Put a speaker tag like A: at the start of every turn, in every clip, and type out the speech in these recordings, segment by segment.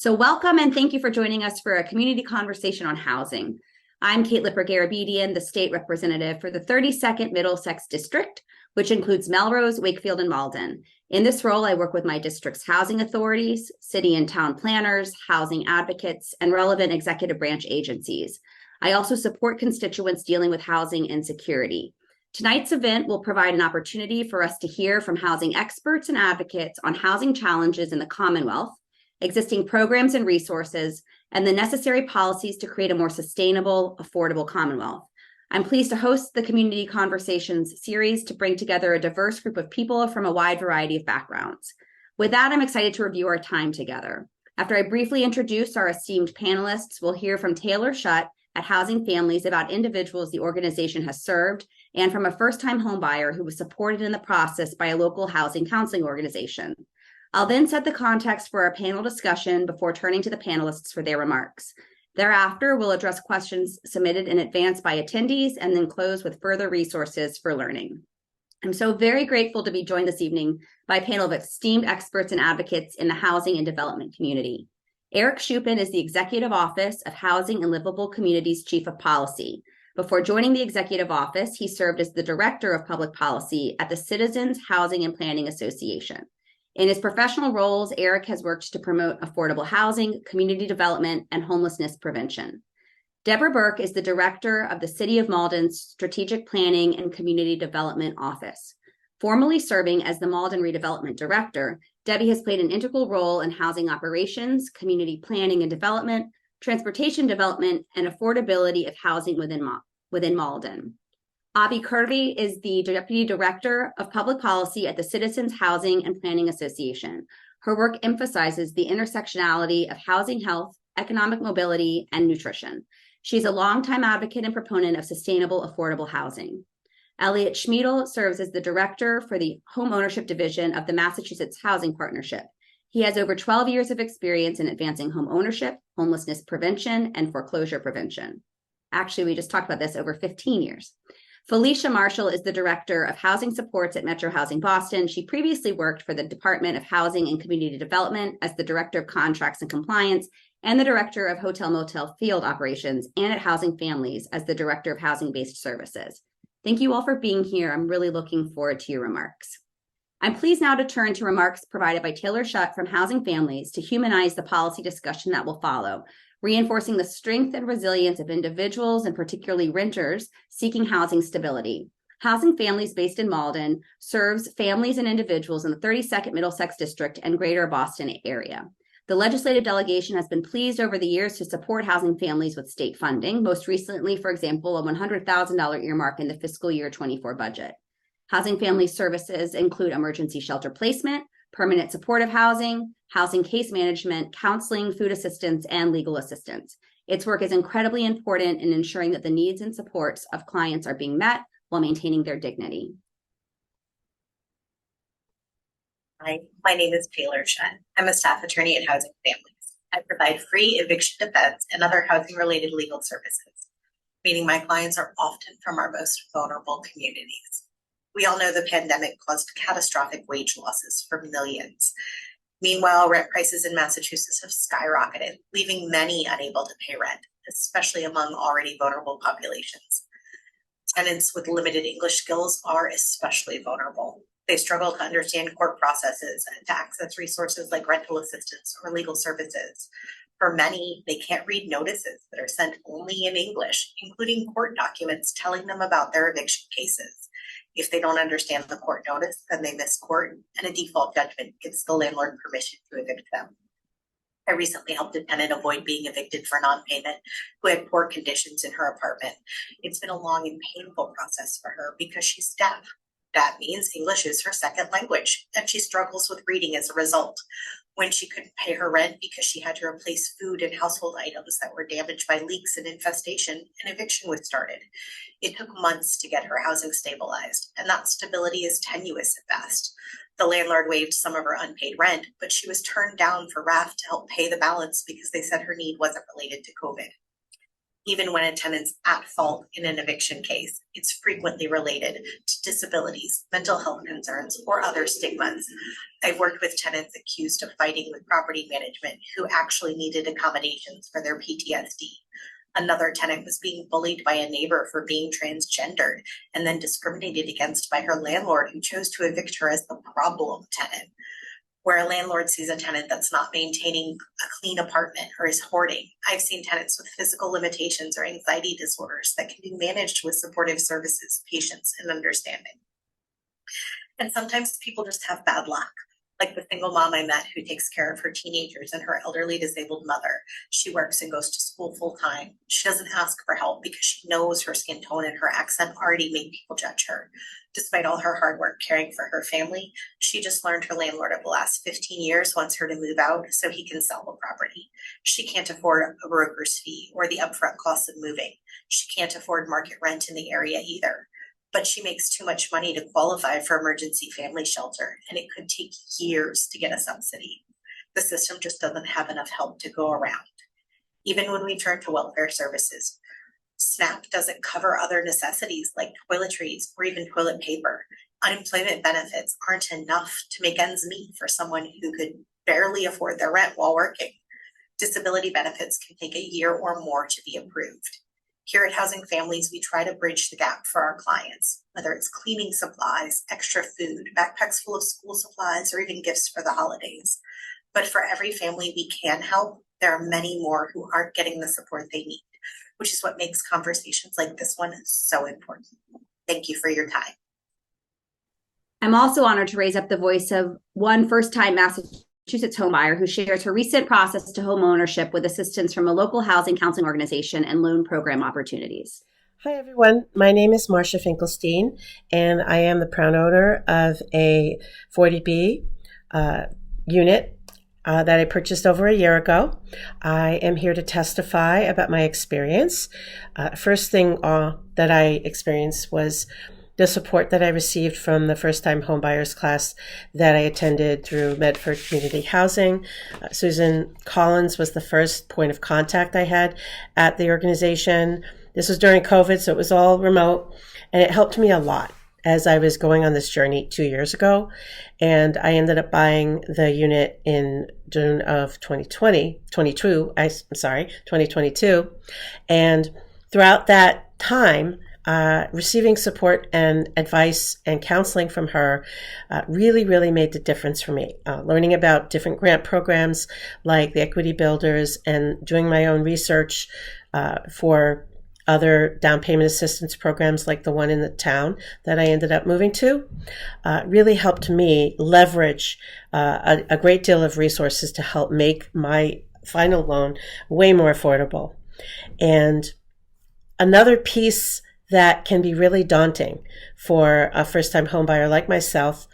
A: So welcome and thank you for joining us for a community conversation on housing. I'm Kate Lipper-Garabedian, the state representative for the 32nd Middlesex District, which includes Melrose, Wakefield, and Malden. In this role, I work with my district's housing authorities, city and town planners, housing advocates, and relevant executive branch agencies. I also support constituents dealing with housing insecurity. Tonight's event will provide an opportunity for us to hear from housing experts and advocates on housing challenges in the Commonwealth, existing programs and resources, and the necessary policies to create a more sustainable, affordable Commonwealth. I'm pleased to host the Community Conversations series to bring together a diverse group of people from a wide variety of backgrounds. With that, I'm excited to review our time together. After I briefly introduce our esteemed panelists, we'll hear from Taylor Shutt at Housing Families about individuals the organization has served, and from a first-time homebuyer who was supported in the process by a local housing counseling organization. I'll then set the context for our panel discussion before turning to the panelists for their remarks. Thereafter, we'll address questions submitted in advance by attendees and then close with further resources for learning. I'm so very grateful to be joined this evening by a panel of esteemed experts and advocates in the housing and development community. Eric Shupin is the Executive Office of Housing and Livable Communities Chief of Policy. Before joining the Executive Office, he served as the Director of Public Policy at the Citizens Housing and Planning Association. In his professional roles, Eric has worked to promote affordable housing, community development, and homelessness prevention. Deborah Burke is the Director of the City of Malden's Strategic Planning and Community Development Office. Formerly serving as the Malden Redevelopment Director, Debbie has played an integral role in housing operations, community planning and development, transportation development, and affordability of housing within Malden. Abhi Kurvi is the Deputy Director of Public Policy at the Citizens Housing and Planning Association. Her work emphasizes the intersectionality of housing health, economic mobility, and nutrition. She's a longtime advocate and proponent of sustainable, affordable housing. Elliot Schmiedel serves as the Director for the Home Ownership Division of the Massachusetts Housing Partnership. He has over 12 years of experience in advancing home ownership, homelessness prevention, and foreclosure prevention. Actually, we just talked about this, over 15 years. Felicia Marshall is the Director of Housing Supports at Metro Housing Boston. She previously worked for the Department of Housing and Community Development as the Director of Contracts and Compliance and the Director of Hotel Motel Field Operations, and at Housing Families as the Director of Housing-Based Services. Thank you all for being here. I'm really looking forward to your remarks. I'm pleased now to turn to remarks provided by Taylor Shutt from Housing Families to humanize the policy discussion that will follow, reinforcing the strength and resilience of individuals and particularly renters seeking housing stability. Housing Families, based in Malden, serves families and individuals in the 32nd Middlesex District and Greater Boston area. The legislative delegation has been pleased over the years to support Housing Families with state funding, most recently, for example, a $100,000 earmark in the fiscal year 24 budget. Housing Families services include emergency shelter placement, permanent supportive housing, housing case management, counseling, food assistance, and legal assistance. Its work is incredibly important in ensuring that the needs and supports of clients are being met while maintaining their dignity.
B: Hi, my name is Taylor Shutt. I'm a staff attorney at Housing Families. I provide free eviction defense and other housing-related legal services, meaning my clients are often from our most vulnerable communities. We all know the pandemic caused catastrophic wage losses for millions. Meanwhile, rent prices in Massachusetts have skyrocketed, leaving many unable to pay rent, especially among already vulnerable populations. Tenants with limited English skills are especially vulnerable. They struggle to understand court processes and to access resources like rental assistance or legal services. For many, they can't read notices that are sent only in English, including court documents telling them about their eviction cases. If they don't understand the court notice, then they miss court, and a default judgment gives the landlord permission to evict them. I recently helped a tenant avoid being evicted for non-payment who had poor conditions in her apartment. It's been a long and painful process for her because she's deaf. That means English is her second language, and she struggles with reading as a result. When she couldn't pay her rent because she had to replace food and household items that were damaged by leaks and infestation, an eviction was started. It took months to get her housing stabilized, and that stability is tenuous at best. The landlord waived some of her unpaid rent, but she was turned down for RAF to help pay the balance because they said her need wasn't related to COVID. Even when a tenant's at fault in an eviction case, it's frequently related to disabilities, mental health concerns, or other stigmas. I've worked with tenants accused of fighting with property management who actually needed accommodations for their PTSD. Another tenant was being bullied by a neighbor for being transgendered and then discriminated against by her landlord, who chose to evict her as the problem tenant. Where a landlord sees a tenant that's not maintaining a clean apartment or is hoarding, I've seen tenants with physical limitations or anxiety disorders that can be managed with supportive services, patience, and understanding. And sometimes people just have bad luck, like the single mom I met who takes care of her teenagers and her elderly disabled mother. She works and goes to school full time. She doesn't ask for help because she knows her skin tone and her accent already make people judge her. Despite all her hard work caring for her family, she just learned her landlord of the last 15 years wants her to move out so he can sell the property. She can't afford a broker's fee or the upfront cost of moving. She can't afford market rent in the area either. But she makes too much money to qualify for emergency family shelter, and it could take years to get a subsidy. The system just doesn't have enough help to go around. Even when we turn to welfare services, SNAP doesn't cover other necessities like toiletries or even toilet paper. Unemployment benefits aren't enough to make ends meet for someone who could barely afford their rent while working. Disability benefits can take a year or more to be approved. Here at Housing Families, we try to bridge the gap for our clients, whether it's cleaning supplies, extra food, backpacks full of school supplies, or even gifts for the holidays. But for every family we can help, there are many more who aren't getting the support they need, which is what makes conversations like this one so important. Thank you for your time.
A: I'm also honored to raise up the voice of one first-time Massachusetts homebuyer who shares her recent process to home ownership with assistance from a local housing counseling organization and loan program opportunities.
C: Hi, everyone. My name is Marcia Finkelstein, and I am the proud owner of a 40B unit that I purchased over a year ago. I am here to testify about my experience. First thing that I experienced was the support that I received from the first-time homebuyers class that I attended through Medford Community Housing. Susan Collins was the first point of contact I had at the organization. This was during COVID, so it was all remote, and it helped me a lot as I was going on this journey 2 years ago. And I ended up buying the unit in June of 2022. And throughout that time, receiving support and advice and counseling from her really, really made the difference for me. Learning about different grant programs like the Equity Builders and doing my own research for other down payment assistance programs like the one in the town that I ended up moving to really helped me leverage a great deal of resources to help make my final loan way more affordable. And another piece that can be really daunting for a first-time homebuyer like myself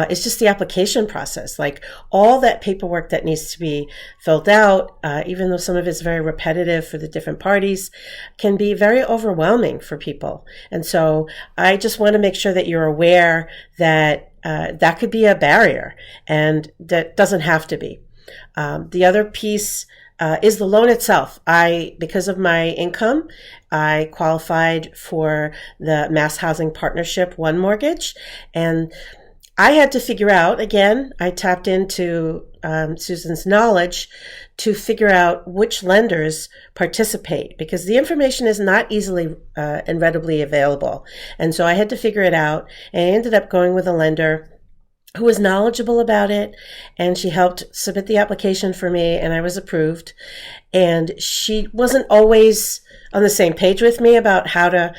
C: is just the application process. Like all that paperwork that needs to be filled out, even though some of it's very repetitive for the different parties, can be very overwhelming for people. And so I just want to make sure that you're aware that that could be a barrier, and that doesn't have to be. The other piece is the loan itself. Because of my income, I qualified for the Mass Housing Partnership One mortgage, and I had to figure out, again, I tapped into Susan's knowledge to figure out which lenders participate, because the information is not easily and readily available. And so I had to figure it out, and I ended up going with a lender who was knowledgeable about it, and she helped submit the application for me, and I was approved. And she wasn't always on the same page with me about how to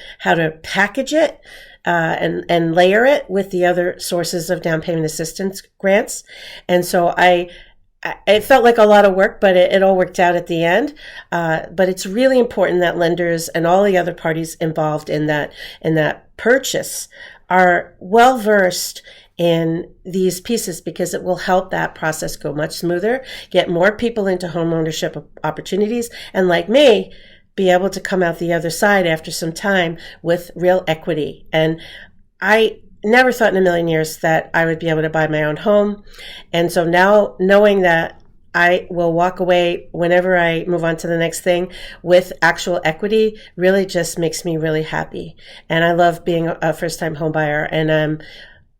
C: package it and layer it with the other sources of down payment assistance grants. And so it felt like a lot of work, but it all worked out at the end. But it's really important that lenders and all the other parties involved in that purchase are well versed in these pieces, because it will help that process go much smoother, get more people into home ownership opportunities, and like me, be able to come out the other side after some time with real equity. And I never thought in a million years that I would be able to buy my own home. And so now, knowing that I will walk away whenever I move on to the next thing with actual equity really just makes me really happy. And I love being a first-time homebuyer, and I'm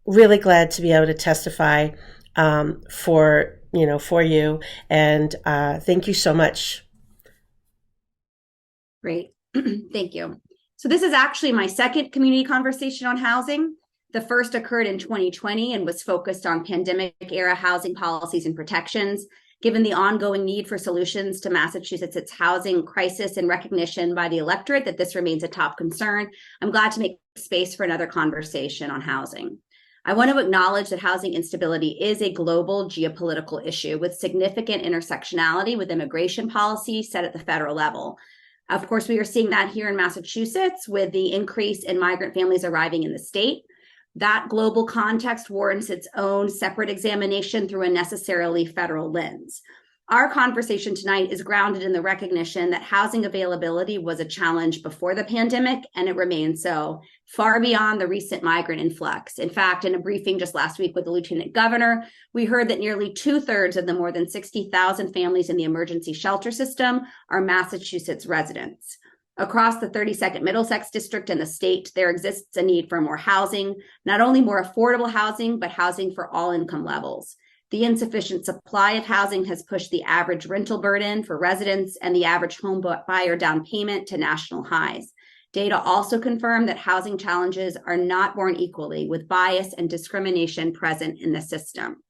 C: really glad to be able to testify for you. And thank you so much.
A: Great. Thank you. So this is actually my second community conversation on housing. The first occurred in 2020 and was focused on pandemic-era housing policies and protections. Given the ongoing need for solutions to Massachusetts' housing crisis and recognition by the electorate that this remains a top concern, I'm glad to make space for another conversation on housing. I want to acknowledge that housing instability is a global geopolitical issue with significant intersectionality with immigration policy set at the federal level. Of course, we are seeing that here in Massachusetts with the increase in migrant families arriving in the state. That global context warrants its own separate examination through a necessarily federal lens. Our conversation tonight is grounded in the recognition that housing availability was a challenge before the pandemic, and it remains so, far beyond the recent migrant influx. In fact, in a briefing just last week with the Lieutenant Governor, we heard that nearly 2/3 of the more than 60,000 families in the emergency shelter system are Massachusetts residents. Across the 32nd Middlesex District and the state, there exists a need for more housing, not only more affordable housing, but housing for all income levels. The insufficient supply of housing has pushed the average rental burden for residents and the average home buyer down payment to national highs. Data also confirm that housing challenges are not borne equally, with bias and discrimination present in the system.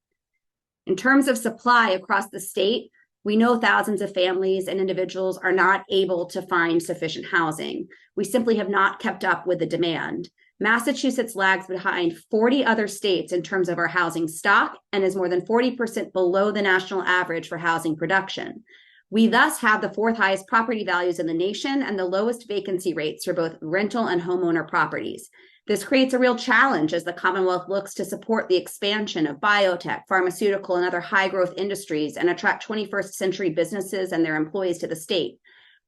A: In terms of supply across the state, we know thousands of families and individuals are not able to find sufficient housing. We simply have not kept up with the demand. Massachusetts lags behind 40 other states in terms of our housing stock and is more than 40% below the national average for housing production. We thus have the fourth highest property values in the nation and the lowest vacancy rates for both rental and homeowner properties. This creates a real challenge as the Commonwealth looks to support the expansion of biotech, pharmaceutical, and other high-growth industries and attract 21st century businesses and their employees to the state.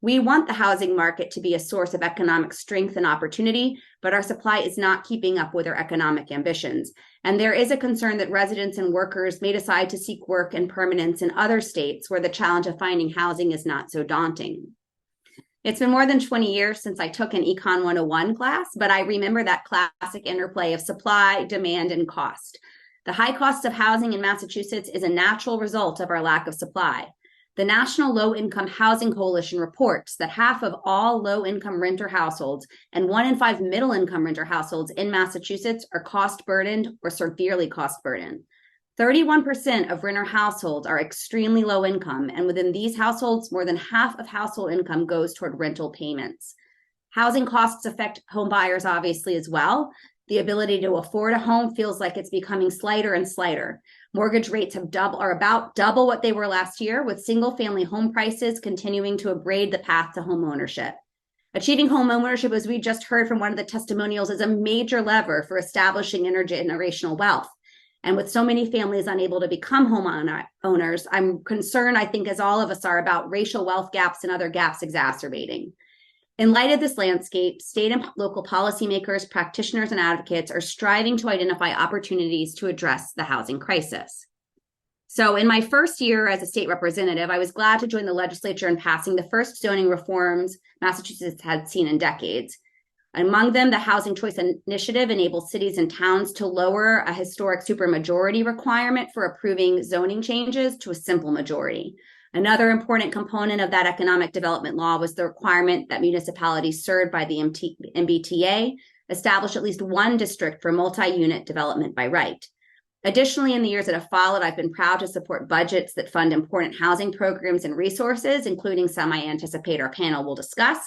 A: We want the housing market to be a source of economic strength and opportunity, but our supply is not keeping up with our economic ambitions. And there is a concern that residents and workers may decide to seek work and permanence in other states where the challenge of finding housing is not so daunting. It's been more than 20 years since I took an Econ 101 class, but I remember that classic interplay of supply, demand, and cost. The high cost of housing in Massachusetts is a natural result of our lack of supply. The National Low-Income Housing Coalition reports that half of all low-income renter households and 1 in 5 middle-income renter households in Massachusetts are cost-burdened or severely cost-burdened. 31% of renter households are extremely low income, and within these households, more than half of household income goes toward rental payments. Housing costs affect home buyers, obviously, as well. The ability to afford a home feels like it's becoming slighter and slighter. Mortgage rates are about double what they were last year, with single-family home prices continuing to abrade the path to home ownership. Achieving home ownership, as we just heard from one of the testimonials, is a major lever for establishing intergenerational wealth. And with so many families unable to become homeowners, I'm concerned, I think, as all of us are, about racial wealth gaps and other gaps exacerbating. In light of this landscape, state and local policymakers, practitioners, and advocates are striving to identify opportunities to address the housing crisis. So in my first year as a state representative, I was glad to join the legislature in passing the first zoning reforms Massachusetts had seen in decades. Among them, the Housing Choice Initiative enables cities and towns to lower a historic supermajority requirement for approving zoning changes to a simple majority. Another important component of that economic development law was the requirement that municipalities served by the MBTA establish at least one district for multi-unit development by right. Additionally, in the years that have followed, I've been proud to support budgets that fund important housing programs and resources, including some I anticipate our panel will discuss.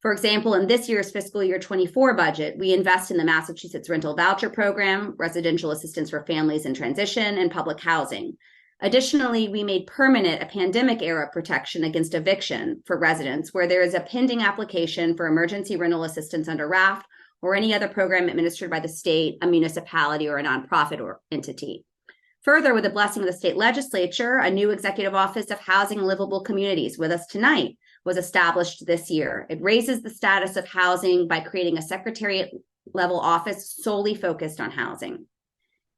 A: For example, in this year's fiscal year 24 budget, we invest in the Massachusetts Rental Voucher Program, residential assistance for families in transition, and public housing. Additionally, we made permanent a pandemic-era protection against eviction for residents where there is a pending application for emergency rental assistance under RAFT or any other program administered by the state, a municipality, or a nonprofit or entity. Further, with the blessing of the state legislature, a new executive office of housing and livable communities with us tonight was established this year. It raises the status of housing by creating a secretariat level office solely focused on housing.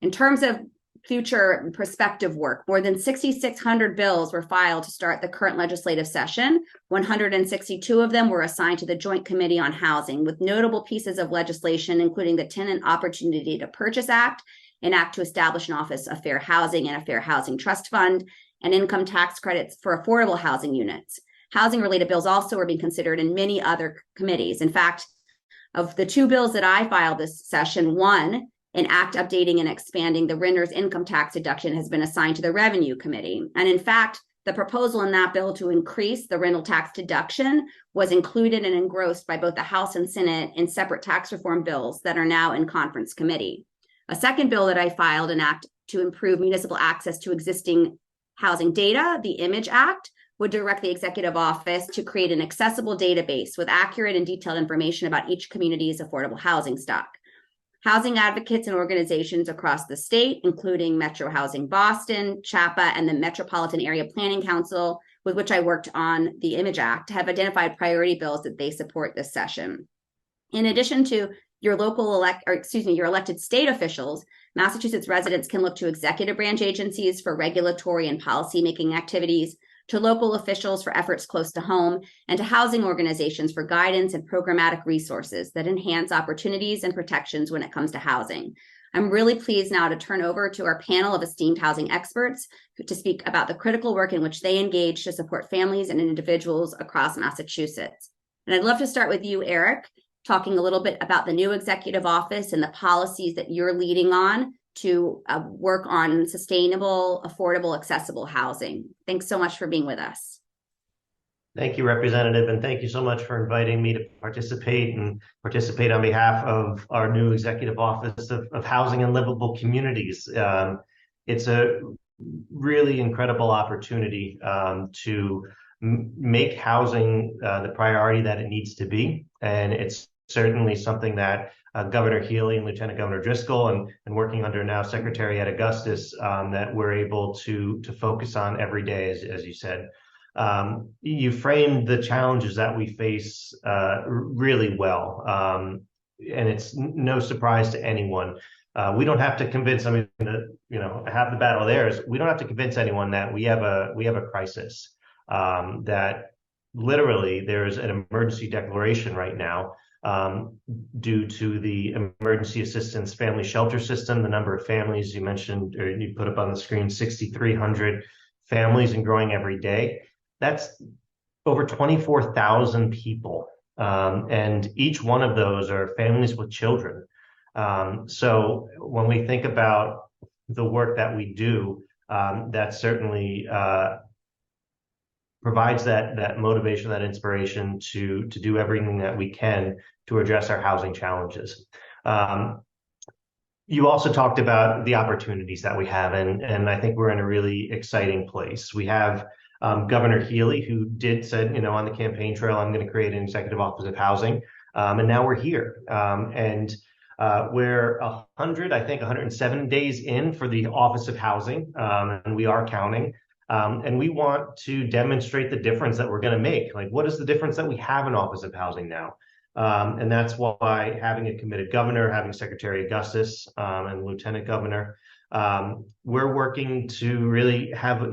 A: In terms of future prospective work. More than 6,600 bills were filed to start the current legislative session. 162 of them were assigned to the Joint Committee on Housing, with notable pieces of legislation, including the Tenant Opportunity to Purchase Act, an act to establish an Office of Fair Housing and a Fair Housing Trust Fund, and income tax credits for affordable housing units. Housing-related bills also are being considered in many other committees. In fact, of the 2 bills that I filed this session, one, an act updating and expanding the renter's income tax deduction, has been assigned to the Revenue Committee. And in fact, the proposal in that bill to increase the rental tax deduction was included and engrossed by both the House and Senate in separate tax reform bills that are now in conference committee. A second bill that I filed, an act to improve municipal access to existing housing data, the IMAGE Act, would direct the executive office to create an accessible database with accurate and detailed information about each community's affordable housing stock. Housing advocates and organizations across the state, including Metro Housing Boston, CHAPA, and the Metropolitan Area Planning Council, with which I worked on the IMAGE Act, have identified priority bills that they support this session. In addition to your your elected state officials, Massachusetts residents can look to executive branch agencies for regulatory and policymaking activities, to local officials for efforts close to home, and to housing organizations for guidance and programmatic resources that enhance opportunities and protections when it comes to housing. I'm really pleased now to turn over to our panel of esteemed housing experts to speak about the critical work in which they engage to support families and individuals across Massachusetts. And I'd love to start with you, Eric, talking a little bit about the new executive office and the policies that you're leading on to work on sustainable, affordable, accessible housing. Thanks so much for being with us.
D: Thank you, Representative, and thank you so much for inviting me to participate on behalf of our new Executive Office of Housing and Livable Communities. It's a really incredible opportunity to make housing the priority that it needs to be, and it's certainly something that Governor Healy and Lieutenant Governor Driscoll and working under now Secretary Ed Augustus that we're able to focus on every day, as you said. You framed the challenges that we face really well, and it's no surprise to anyone. We don't have to convince, half the battle there is we don't have to convince anyone that we have a crisis, that literally there's an emergency declaration right now due to the emergency assistance family shelter system. The number of families you mentioned, or you put up on the screen, 6,300 families and growing every day. That's over 24,000 people. And each one of those are families with children. So when we think about the work that we do, that certainly provides that motivation, that inspiration to do everything that we can to address our housing challenges. You also talked about the opportunities that we have, and I think we're in a really exciting place. We have Governor Healy, who said, on the campaign trail, I'm going to create an executive office of housing, and now we're here. We're 107 days in for the Office of Housing, and we are counting. And we want to demonstrate the difference that we're going to make. Like, what is the difference that we have in Office of Housing now? And that's why having a committed governor, having Secretary Augustus and Lieutenant Governor, we're working to really have,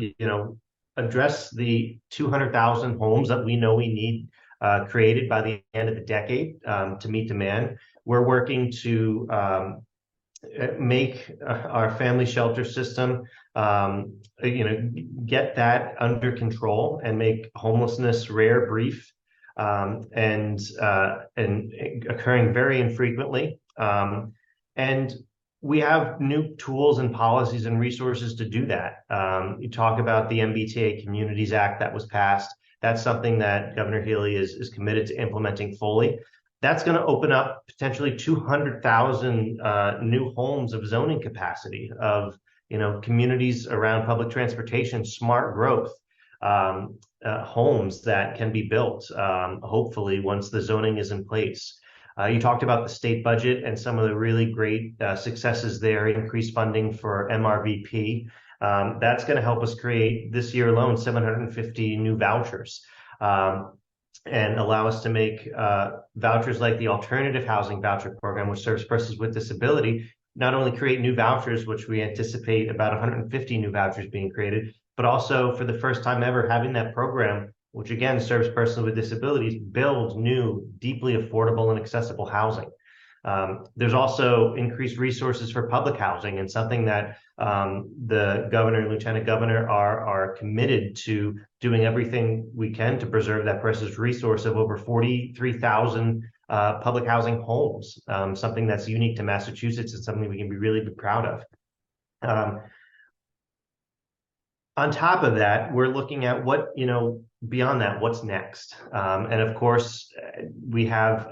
D: address the 200,000 homes that we know we need created by the end of the decade to meet demand. We're working to make our family shelter system, get that under control and make homelessness rare, brief, and occurring very infrequently. And we have new tools and policies and resources to do that. You talk about the MBTA Communities Act that was passed. That's something that Governor Healy is committed to implementing fully. That's going to open up potentially 200,000 new homes of zoning capacity, of communities around public transportation, smart growth, homes that can be built, hopefully once the zoning is in place. You talked about the state budget and some of the really great successes there, increased funding for MRVP. That's going to help us create this year alone 750 new vouchers. And allow us to make vouchers like the Alternative Housing Voucher Program, which serves persons with disability, not only create new vouchers, which we anticipate about 150 new vouchers being created, but also for the first time ever having that program, which again serves persons with disabilities, build new, deeply affordable and accessible housing. There's also increased resources for public housing, and something that the governor and lieutenant governor are committed to doing everything we can to preserve that precious resource of over 43,000 public housing homes, something that's unique to Massachusetts and something we can be really proud of. On top of that, we're looking at what, beyond that, what's next? And of course, we have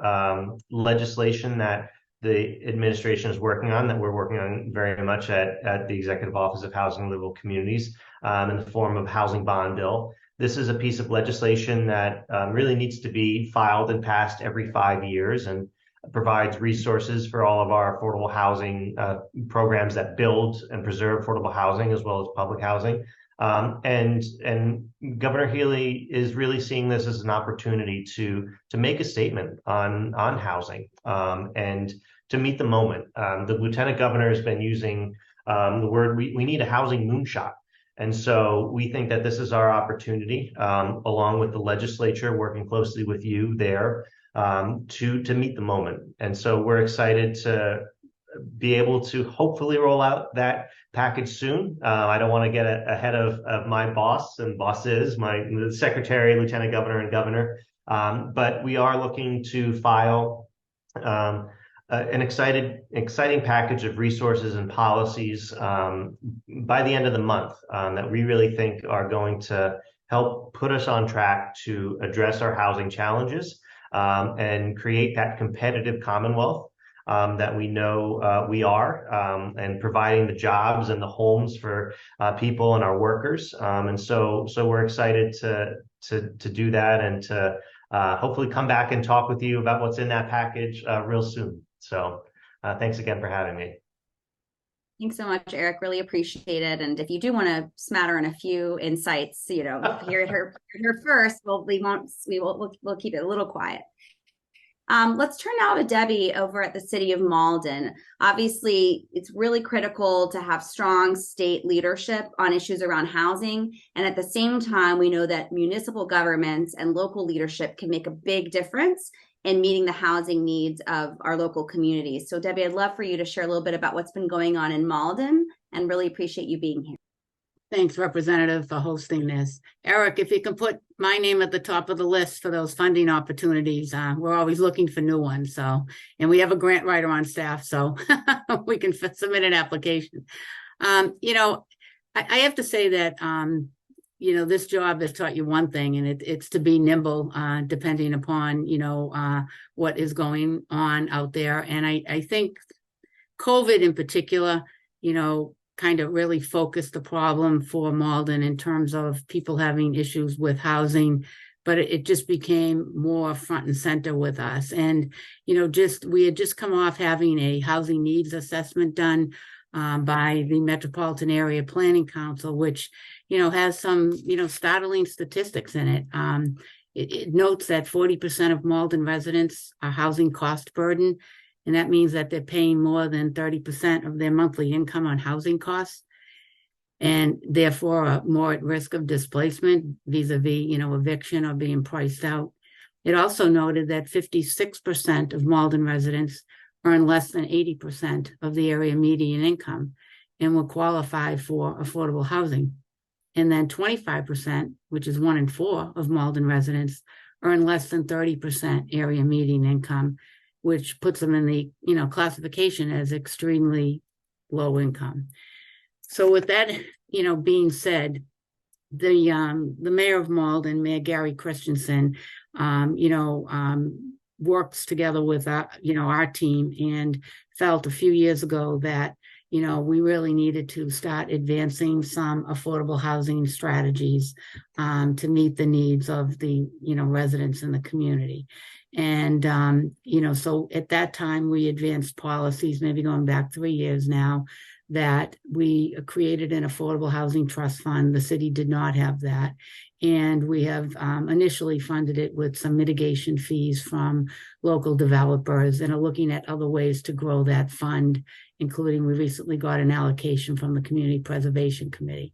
D: legislation that the administration is working on, that we're working on very much at the Executive Office of Housing and Livable Communities in the form of housing bond bill. This is a piece of legislation that really needs to be filed and passed every 5 years, and provides resources for all of our affordable housing programs that build and preserve affordable housing as well as public housing. And Governor Healy is really seeing this as an opportunity to make a statement on housing and to meet the moment. The Lieutenant Governor has been using the word, we need a housing moonshot. And so we think that this is our opportunity, along with the legislature, working closely with you there, to meet the moment. And so we're excited to be able to hopefully roll out that package soon. I don't want to get ahead of my boss and bosses, the secretary, lieutenant governor, and governor. But we are looking to file an exciting package of resources and policies by the end of the month that we really think are going to help put us on track to address our housing challenges and create that competitive Commonwealth that we know we are, and providing the jobs and the homes for people and our workers. And so we're excited to do that, and to hopefully come back and talk with you about what's in that package real soon. So thanks again for having me.
A: Thanks so much, Eric. Really appreciate it. And if you do want to smatter in a few insights, hear her first. We'll keep it a little quiet. Let's turn now to Debbie over at the City of Malden. Obviously, it's really critical to have strong state leadership on issues around housing. And at the same time, we know that municipal governments and local leadership can make a big difference in meeting the housing needs of our local communities. So Debbie, I'd love for you to share a little bit about what's been going on in Malden, and really appreciate you being here.
E: Thanks, Representative, for hosting this. Eric, if you can put my name at the top of the list for those funding opportunities, we're always looking for new ones. So, and we have a grant writer on staff, so we can submit an application. I have to say that, this job has taught you one thing, and it's to be nimble, depending upon, what is going on out there. And I think COVID in particular, kind of really focused the problem for Malden in terms of people having issues with housing, but it just became more front and center with us. And, we had just come off having a housing needs assessment done by the Metropolitan Area Planning Council, which, has some, startling statistics in it. It notes that 40% of Malden residents are housing cost burden. And that means that they're paying more than 30% of their monthly income on housing costs, and therefore are more at risk of displacement vis-a-vis, eviction or being priced out. It also noted that 56% of Malden residents earn less than 80% of the area median income and will qualify for affordable housing. And then 25%, which is 1 in 4 of Malden residents, earn less than 30% area median income, which puts them in the, classification as extremely low income. So with that, being said, the mayor of Malden, Mayor Gary Christensen, works together with our team, and felt a few years ago that, we really needed to start advancing some affordable housing strategies to meet the needs of the, residents in the community. And, so at that time, we advanced policies, maybe going back 3 years now, that we created an affordable housing trust fund. The city did not have that. And we have initially funded it with some mitigation fees from local developers and are looking at other ways to grow that fund, including we recently got an allocation from the Community Preservation Committee.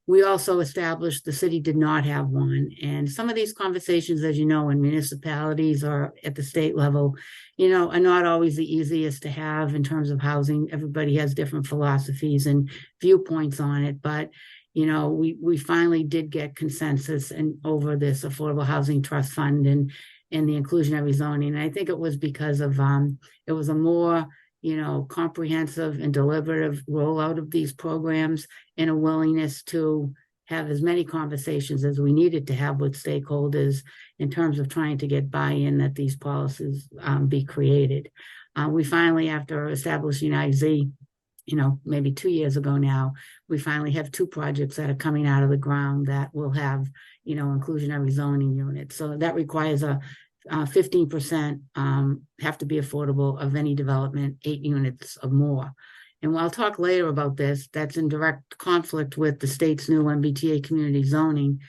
E: We also established the city did not have one. And some of these conversations, as you know, in municipalities or at the state level, are not always the easiest to have in terms of housing. Everybody has different philosophies and viewpoints on it. But, we finally did get consensus over this Affordable Housing Trust Fund and the inclusionary zoning. And I think it was because of it was a more comprehensive and deliberative rollout of these programs and a willingness to have as many conversations as we needed to have with stakeholders in terms of trying to get buy-in that these policies be created. We finally, after establishing IZ, maybe 2 years ago now, we finally have 2 projects that are coming out of the ground that will have, inclusionary zoning units. So that requires a 15% have to be affordable of any development, 8 units or more. And I'll talk later about this. That's in direct conflict with the state's new MBTA community zoning,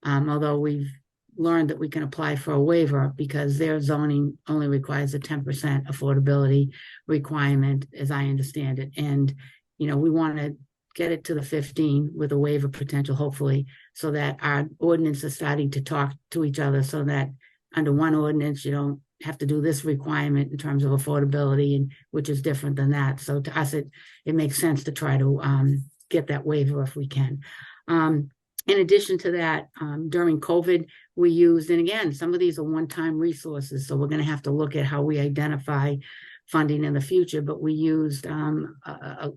E: although we've learned that we can apply for a waiver because their zoning only requires a 10% affordability requirement, as I understand it. And, we want to get it to the 15 with a waiver potential, hopefully, so that our ordinance is starting to talk to each other so that under one ordinance, you don't have to do this requirement in terms of affordability, and which is different than that. So to us, it makes sense to try to get that waiver if we can. In addition to that, during COVID, we used, and again, some of these are one-time resources, so we're going to have to look at how we identify funding in the future, but we used,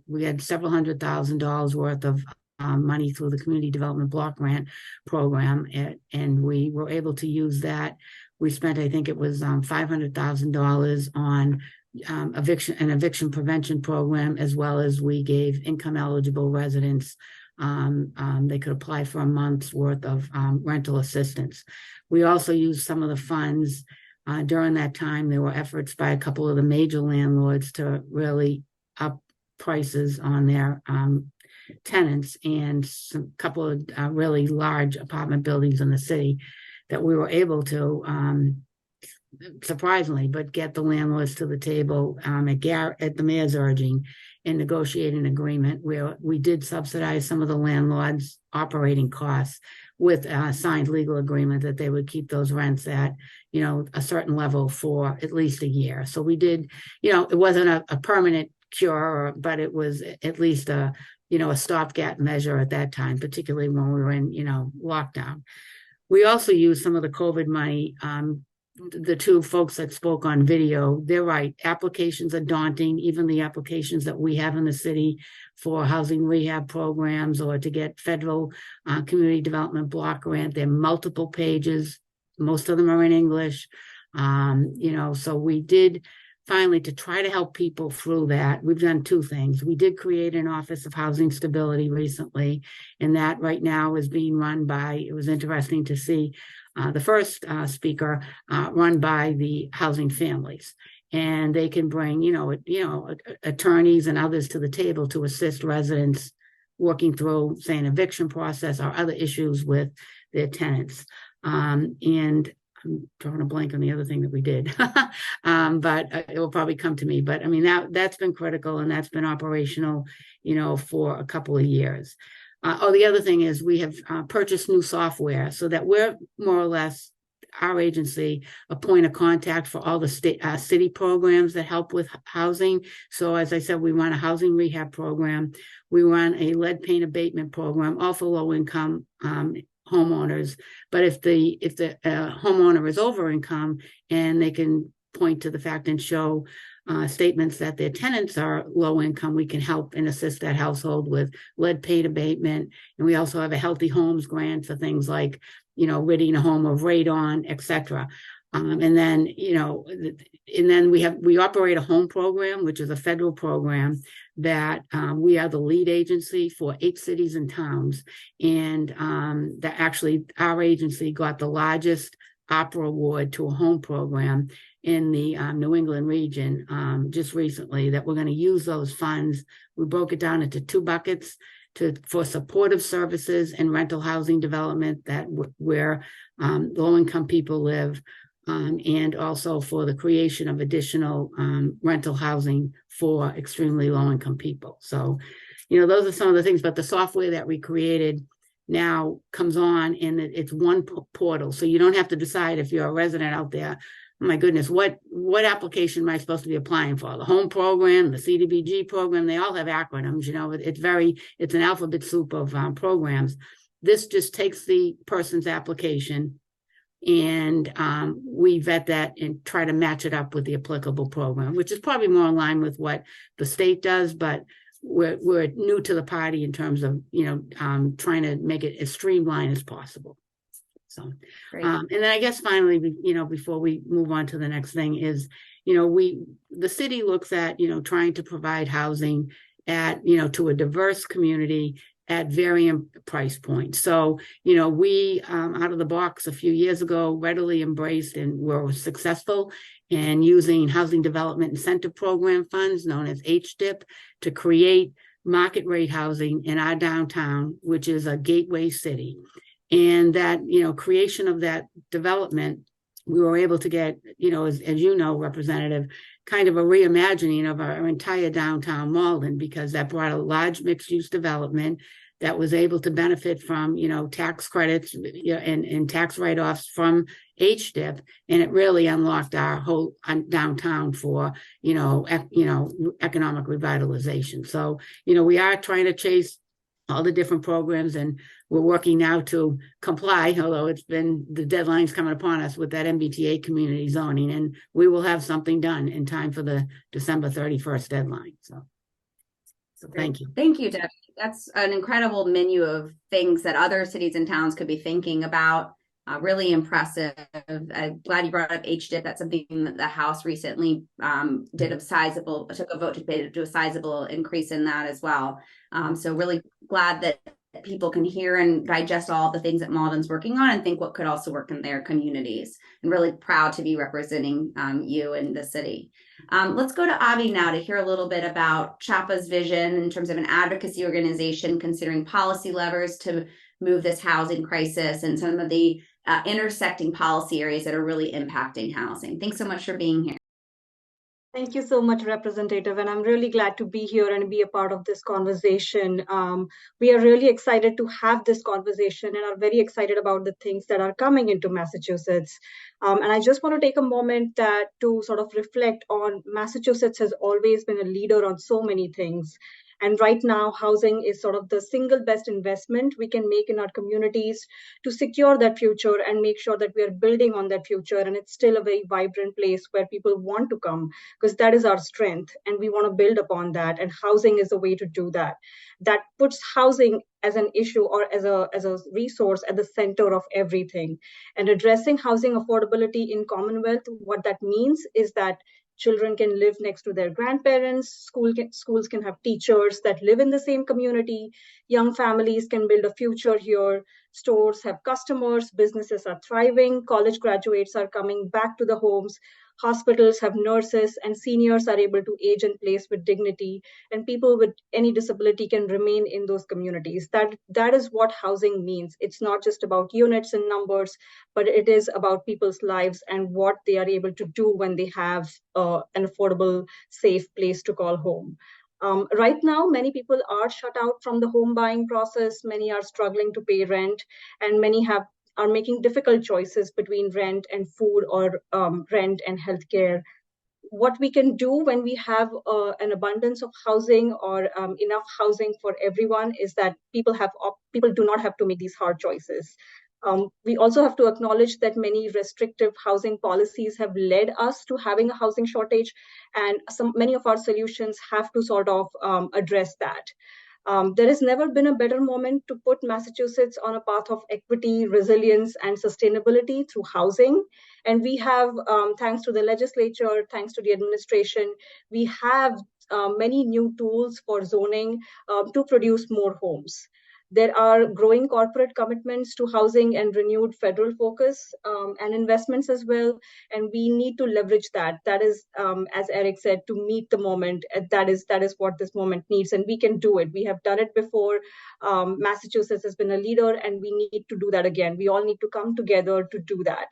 E: we had several $100,000 worth of money through the Community Development Block Grant Program, and we were able to use that. We spent, I think it was $500,000 on an eviction prevention program, as well as we gave income eligible residents, they could apply for a month's worth of rental assistance. We also used some of the funds during that time. There were efforts by a couple of the major landlords to really up prices on their tenants, and some couple of really large apartment buildings in the city that we were able to, surprisingly, but get the landlords to the table at the mayor's urging and negotiate an agreement where we did subsidize some of the landlords' operating costs with a signed legal agreement that they would keep those rents at, a certain level for at least a year. So we did, it wasn't a permanent cure, but it was at least a stopgap measure at that time, particularly when we were in, lockdown. We also used some of the COVID money. The 2 folks that spoke on video, they're right. Applications are daunting, even the applications that we have in the city for housing rehab programs or to get federal community development block grant. They're multiple pages. Most of them are in English. So we did finally, to try to help people through that, we've done 2 things. We did create an Office of Housing Stability recently, and that right now is being run by, it was interesting to see the first speaker run by the housing families. And they can bring, attorneys and others to the table to assist residents working through, say, an eviction process or other issues with their tenants. And I'm drawing a blank on the other thing that we did, but it will probably come to me. But I mean, that's been critical, and that's been operational, for a couple of years. The other thing is we have purchased new software so that we're more or less, our agency, a point of contact for all the city programs that help with housing. So as I said, we run a housing rehab program. We run a lead paint abatement program, all for low income homeowners. But if the homeowner is over income and they can point to the fact and show statements that their tenants are low income, we can help and assist that household with lead paint abatement. And we also have a Healthy Homes grant for things like, ridding a home of radon, etc. And then we operate a home program, which is a federal program that we are the lead agency for 8 cities and towns. And that actually our agency got the largest opera award to a home program. in the New England region just recently that we're going to use those funds. We broke it down into 2 buckets for supportive services and rental housing development where low-income people live, and also for the creation of additional rental housing for extremely low-income people. So, those are some of the things, but the software that we created now comes on and it's one portal. So you don't have to decide if you're a resident out there, oh my goodness, what application am I supposed to be applying for? The home program, the CDBG program, they all have acronyms, it's an alphabet soup of programs. This just takes the person's application and we vet that and try to match it up with the applicable program, which is probably more in line with what the state does, but we're new to the party in terms of, trying to make it as streamlined as possible. So, and then I guess finally, before we move on to the next thing is, the city looks at, trying to provide housing at, to a diverse community at varying price points. So, we out of the box a few years ago readily embraced and were successful in using Housing Development Incentive Program funds known as HDIP to create market rate housing in our downtown, which is a gateway city. And that, creation of that development, we were able to get, as Representative, kind of a reimagining of our entire downtown Malden, because that brought a large mixed-use development that was able to benefit from, tax credits and tax write-offs from HDIP, and it really unlocked our whole downtown for, economic revitalization. So, we are trying to chase all the different programs, and we're working now to comply, although the deadline's coming upon us with that MBTA community zoning, and we will have something done in time for the December 31st deadline. So thank you.
A: Thank you, Debbie. That's an incredible menu of things that other cities and towns could be thinking about. Really impressive. I'm glad you brought up HDIP. That's something that the House recently took a vote to do a sizable increase in that as well. So really glad that people can hear and digest all the things that Malden's working on and think what could also work in their communities. And really proud to be representing you in the city. Let's go to Avi now to hear a little bit about CHAPA's vision in terms of an advocacy organization considering policy levers to move this housing crisis and some of the intersecting policy areas that are really impacting housing. Thanks so much for being here.
F: Thank you so much, Representative, and I'm really glad to be here and be a part of this conversation. We are really excited to have this conversation and are very excited about the things that are coming into Massachusetts. And I just want to take a moment to sort of reflect on Massachusetts has always been a leader on so many things. And right now, housing is sort of the single best investment we can make in our communities to secure that future and make sure that we are building on that future. And it's still a very vibrant place where people want to come because that is our strength. And we want to build upon that. And housing is a way to do that. That puts housing as an issue or as a resource at the center of everything. And addressing housing affordability in Commonwealth, what that means is that children can live next to their grandparents. Schools can have teachers that live in the same community. Young families can build a future here. Stores have customers. Businesses are thriving. College graduates are coming back to the homes. Hospitals have nurses, and seniors are able to age in place with dignity. And people with any disability can remain in those communities. That is what housing means. It's not just about units and numbers, but it is about people's lives and what they are able to do when they have an affordable, safe place to call home. Right now, many people are shut out from the home buying process. Many are struggling to pay rent, and many are making difficult choices between rent and food or rent and healthcare. What we can do when we have an abundance of housing or enough housing for everyone is that people do not have to make these hard choices. We also have to acknowledge that many restrictive housing policies have led us to having a housing shortage, and many of our solutions have to sort of address that. There has never been a better moment to put Massachusetts on a path of equity, resilience, and sustainability through housing. And we have, thanks to the legislature, thanks to the administration, we have many new tools for zoning to produce more homes. There are growing corporate commitments to housing and renewed federal focus and investments as well. And we need to leverage that. That is, as Eric said, to meet the moment. That is what this moment needs. And we can do it. We have done it before. Massachusetts has been a leader, and we need to do that again. We all need to come together to do that.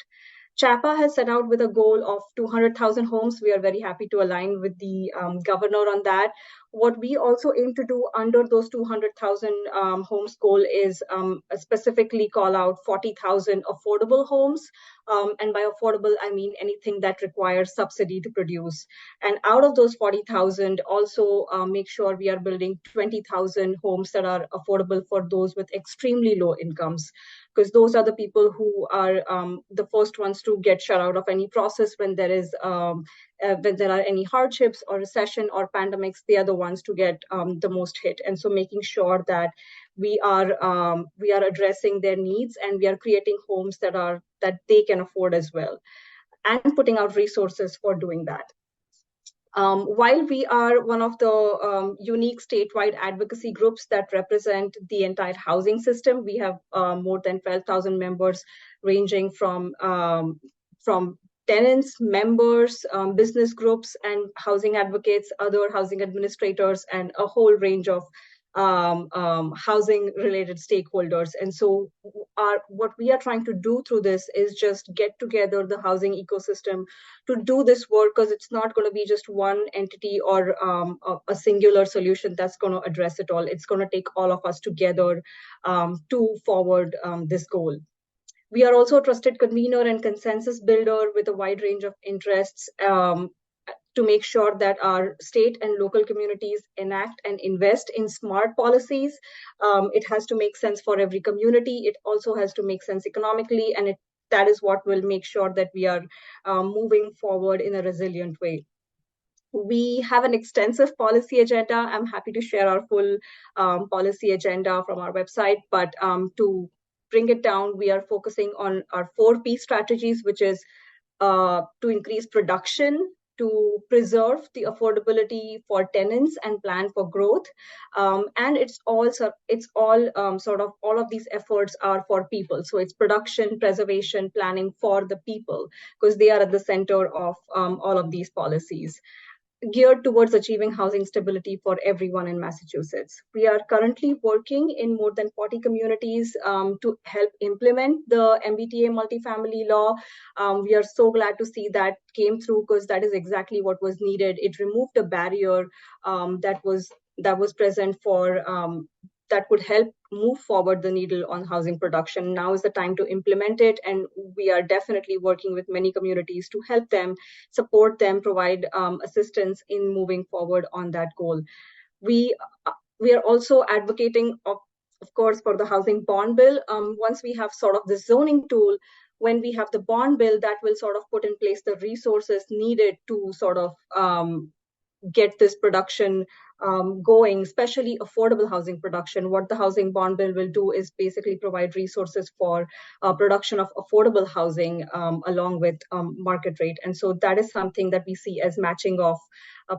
F: CHAPA has set out with a goal of 200,000 homes. We are very happy to align with the governor on that. What we also aim to do under those 200,000 homes goal is specifically call out 40,000 affordable homes. And by affordable, I mean anything that requires subsidy to produce. And out of those 40,000, also make sure we are building 20,000 homes that are affordable for those with extremely low incomes, because those are the people who are the first ones to get shut out of any process when there is when there are any hardships or recession or pandemics. They are the ones to get the most hit. And so making sure that we are addressing their needs, and we are creating homes that they can afford as well, and putting out resources for doing that. While we are one of the unique statewide advocacy groups that represent the entire housing system, we have more than 12,000 members, ranging from tenants, members, business groups, and housing advocates, other housing administrators, and a whole range of housing related stakeholders. And so what we are trying to do through this is just get together the housing ecosystem to do this work, because it's not going to be just one entity or a singular solution that's going to address it all. It's going to take all of us together to forward this goal. We are also a trusted convener and consensus builder with a wide range of interests to make sure that our state and local communities enact and invest in smart policies. It has to make sense for every community. It also has to make sense economically, and that is what will make sure that we are moving forward in a resilient way. We have an extensive policy agenda. I'm happy to share our full policy agenda from our website, but to bring it down, we are focusing on our 4P strategies, which is to increase production, to preserve the affordability for tenants, and plan for growth. And it's all sort of all of these efforts are for people. So it's production, preservation, planning for the people, because they are at the center of all of these policies, geared towards achieving housing stability for everyone in Massachusetts. We are currently working in more than 40 communities to help implement the MBTA multifamily law. We are so glad to see that came through, because that is exactly what was needed. It removed a barrier that was present for that would help move forward the needle on housing production. Now is the time to implement it, and we are definitely working with many communities to help them, support them, provide assistance in moving forward on that goal. We are also advocating, of course, for the housing bond bill. Once we have sort of the zoning tool, when we have the bond bill, that will sort of put in place the resources needed to sort of get this production going, especially affordable housing production. What the housing bond bill will do is basically provide resources for production of affordable housing along with market rate. And so that is something that we see as matching of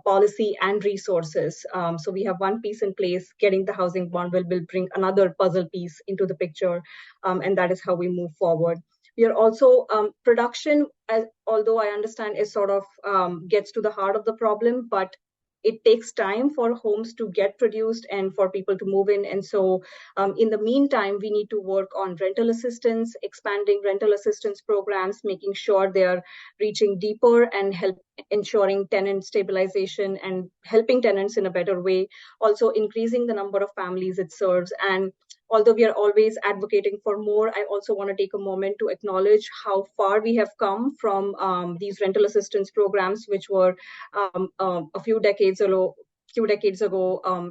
F: policy and resources. So we have one piece in place. Getting the housing bond bill will bring another puzzle piece into the picture, and that is how we move forward. We are also production, although I understand, is sort of gets to the heart of the problem, but it takes time for homes to get produced and for people to move in. And so in the meantime, we need to work on rental assistance, expanding rental assistance programs, making sure they are reaching deeper and ensuring tenant stabilization and helping tenants in a better way, also increasing the number of families it serves. And although we are always advocating for more, I also want to take a moment to acknowledge how far we have come from these rental assistance programs, which were a few decades ago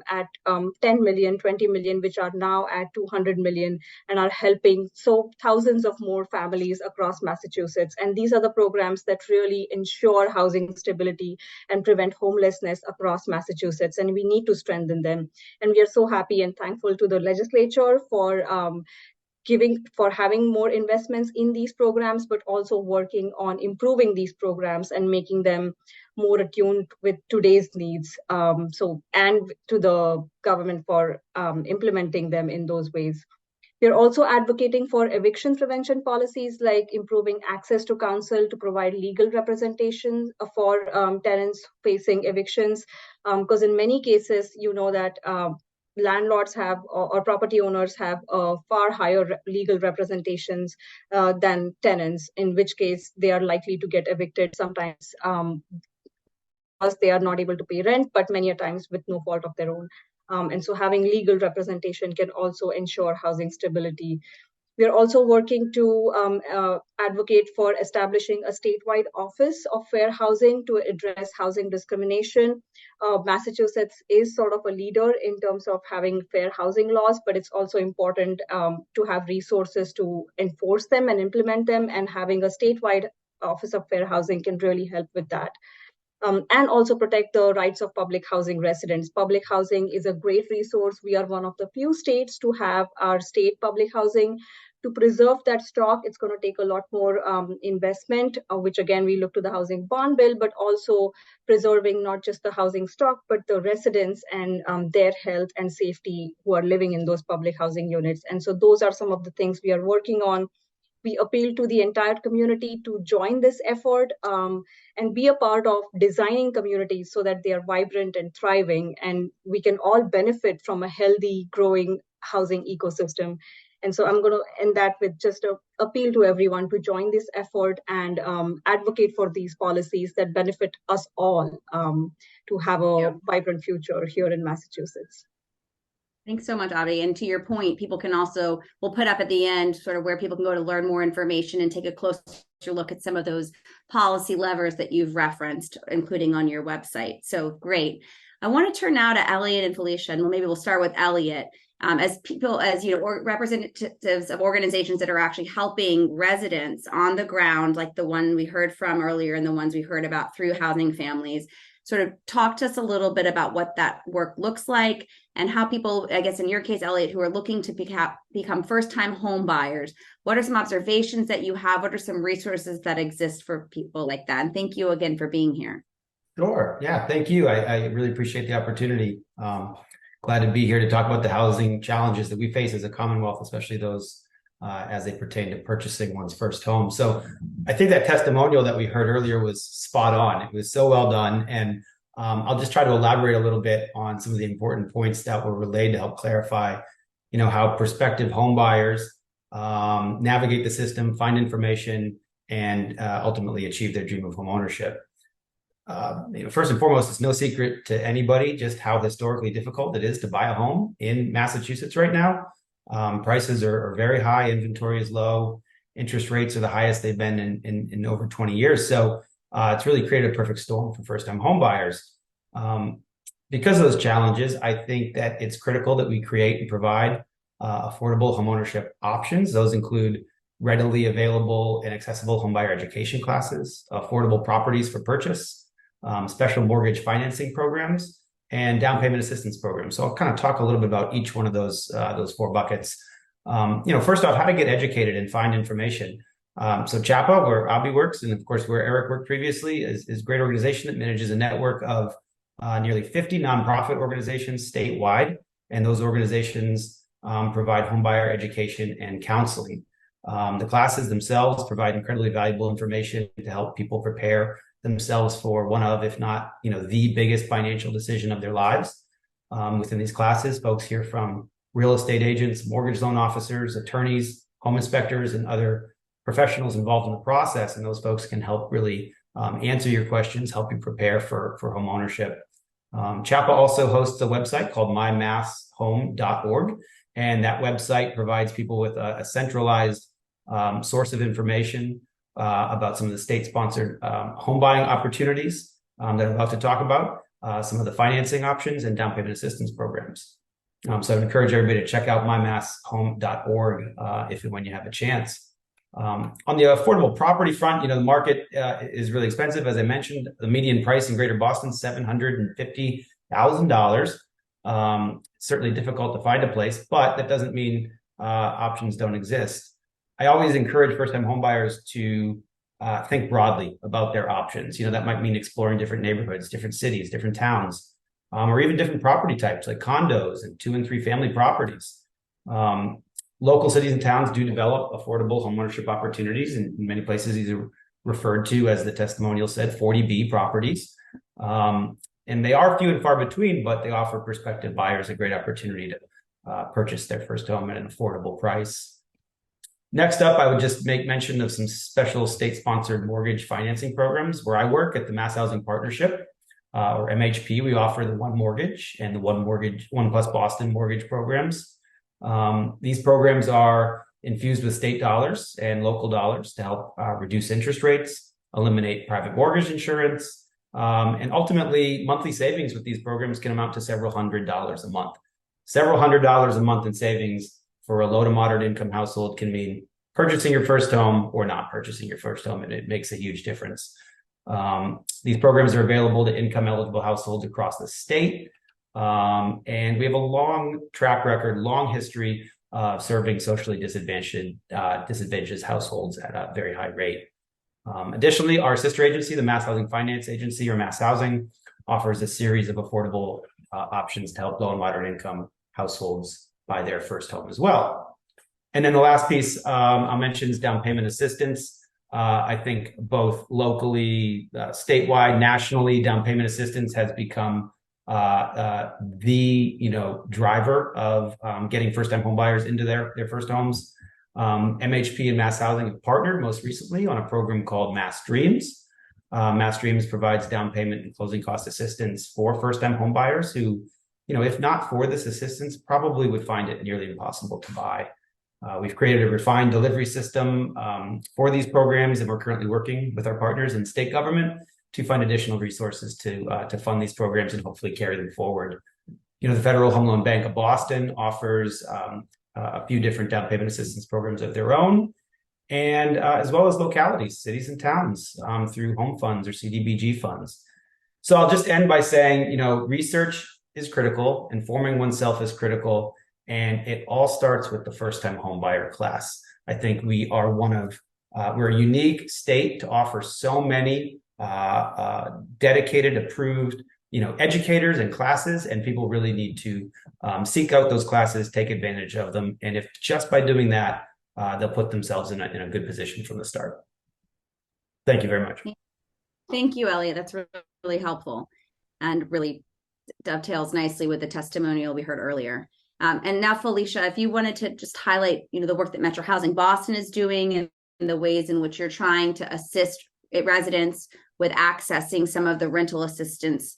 F: at 10 million, 20 million, which are now at 200 million and are helping so thousands of more families across Massachusetts. And these are the programs that really ensure housing stability and prevent homelessness across Massachusetts. And we need to strengthen them. And we are so happy and thankful to the legislature for having more investments in these programs, but also working on improving these programs and making them more attuned with today's needs. And to the government for implementing them in those ways. We're also advocating for eviction prevention policies like improving access to counsel to provide legal representation for tenants facing evictions. Because in many cases, you know that landlords have or property owners have far higher legal representations than tenants, in which case they are likely to get evicted sometimes because they are not able to pay rent, but many a times with no fault of their own. And so having legal representation can also ensure housing stability. We are also working to advocate for establishing a statewide office of fair housing to address housing discrimination. Massachusetts is sort of a leader in terms of having fair housing laws, but it's also important to have resources to enforce them and implement them, and having a statewide office of fair housing can really help with that. And also protect the rights of public housing residents. Public housing is a great resource. We are one of the few states to have our state public housing. To preserve that stock, it's going to take a lot more investment, which again, we look to the housing bond bill, but also preserving not just the housing stock, but the residents and their health and safety who are living in those public housing units. And so those are some of the things we are working on. We appeal to the entire community to join this effort and be a part of designing communities so that they are vibrant and thriving, and we can all benefit from a healthy, growing housing ecosystem. And so I'm going to end that with just an appeal to everyone to join this effort and advocate for these policies that benefit us all to have a vibrant future here in Massachusetts.
A: Thanks so much, Avi. And to your point, people can also, we'll put up at the end sort of where people can go to learn more information and take a closer look at some of those policy levers that you've referenced, including on your website. So great. I want to turn now to Elliot and Felicia, and maybe we'll start with Elliot. As people, as you know, or representatives of organizations that are actually helping residents on the ground, like the one we heard from earlier and the ones we heard about through Housing Families, sort of talk to us a little bit about what that work looks like and how people, I guess in your case, Elliot, who are looking to become first-time home buyers, what are some observations that you have? What are some resources that exist for people like that? And thank you again for being here.
G: Sure. Yeah, thank you. I really appreciate the opportunity. Glad to be here to talk about the housing challenges that we face as a Commonwealth, especially those as they pertain to purchasing one's first home. So I think that testimonial that we heard earlier was spot on. It was so well done. And I'll just try to elaborate a little bit on some of the important points that were relayed to help clarify, how prospective home buyers navigate the system, find information, and ultimately achieve their dream of home ownership. First and foremost, it's no secret to anybody just how historically difficult it is to buy a home in Massachusetts right now. Prices are very high, inventory is low, interest rates are the highest they've been in over 20 years. So it's really created a perfect storm for first-time home buyers. Because of those challenges, I think that it's critical that we create and provide affordable homeownership options. Those include readily available and accessible homebuyer education classes, affordable properties for purchase, special mortgage financing programs, and down payment assistance programs. So I'll kind of talk a little bit about each one of those four buckets. First off, how to get educated and find information. So CHAPA, where Avi works, and of course where Eric worked previously, is a great organization that manages a network of nearly 50 nonprofit organizations statewide, and those organizations provide homebuyer education and counseling. The classes themselves provide incredibly valuable information to help people prepare themselves for one of, if not, the biggest financial decision of their lives. Within these classes, folks hear from real estate agents, mortgage loan officers, attorneys, home inspectors, and other professionals involved in the process. And those folks can help really answer your questions, help you prepare for home ownership. CHAPA also hosts a website called mymasshome.org. And that website provides people with a centralized source of information about some of the state-sponsored home buying opportunities that I'm about to talk about, some of the financing options and down payment assistance programs. So I'd encourage everybody to check out mymasshome.org if and when you have a chance. On the affordable property front, the market is really expensive. As I mentioned, the median price in Greater Boston, $750,000. Certainly difficult to find a place, but that doesn't mean options don't exist. I always encourage first-time homebuyers to think broadly about their options. That might mean exploring different neighborhoods, different cities, different towns, or even different property types like condos and 2 and 3 family properties. Local cities and towns do develop affordable homeownership opportunities. In many places, these are referred to, as the testimonial said, 40B properties. And they are few and far between, but they offer prospective buyers a great opportunity to purchase their first home at an affordable price. Next up, I would just make mention of some special state-sponsored mortgage financing programs. Where I work at the Mass Housing Partnership, or MHP, we offer the One Mortgage and the One Plus Boston mortgage programs. These programs are infused with state dollars and local dollars to help reduce interest rates, eliminate private mortgage insurance, and ultimately, monthly savings with these programs can amount to several $100s a month. Several $100s a month in savings for a low to moderate income household can mean purchasing your first home or not purchasing your first home, and it makes a huge difference. These programs are available to income eligible households across the state. And we have a long track record, long history of serving socially disadvantaged households at a very high rate. Additionally, our sister agency, the Mass Housing Finance Agency, or Mass Housing, offers a series of affordable options to help low and moderate income households buy their first home as well. And then the last piece I'll mention is down payment assistance. I think both locally, statewide, nationally, down payment assistance has become the driver of getting first-time home buyers into their first homes. MHP and Mass Housing have partnered most recently on a program called Mass Dreams. Mass Dreams provides down payment and closing cost assistance for first-time home buyers who, if not for this assistance, probably would find it nearly impossible to buy. We've created a refined delivery system for these programs, and we're currently working with our partners in state government to find additional resources to fund these programs and hopefully carry them forward. The Federal Home Loan Bank of Boston offers a few different down payment assistance programs of their own, and as well as localities, cities and towns, through home funds or CDBG funds. So I'll just end by saying, research is critical, informing oneself is critical, and it all starts with the first-time home buyer class. I think we are we're a unique state to offer so many dedicated, approved, educators and classes, and people really need to seek out those classes, take advantage of them. And if just by doing that, they'll put themselves in a good position from the start. Thank you very much.
A: Thank you, Elliot. That's really helpful and really dovetails nicely with the testimonial we heard earlier. And now, Felicia, if you wanted to just highlight, the work that Metro Housing Boston is doing and the ways in which you're trying to assist residents with accessing some of the rental assistance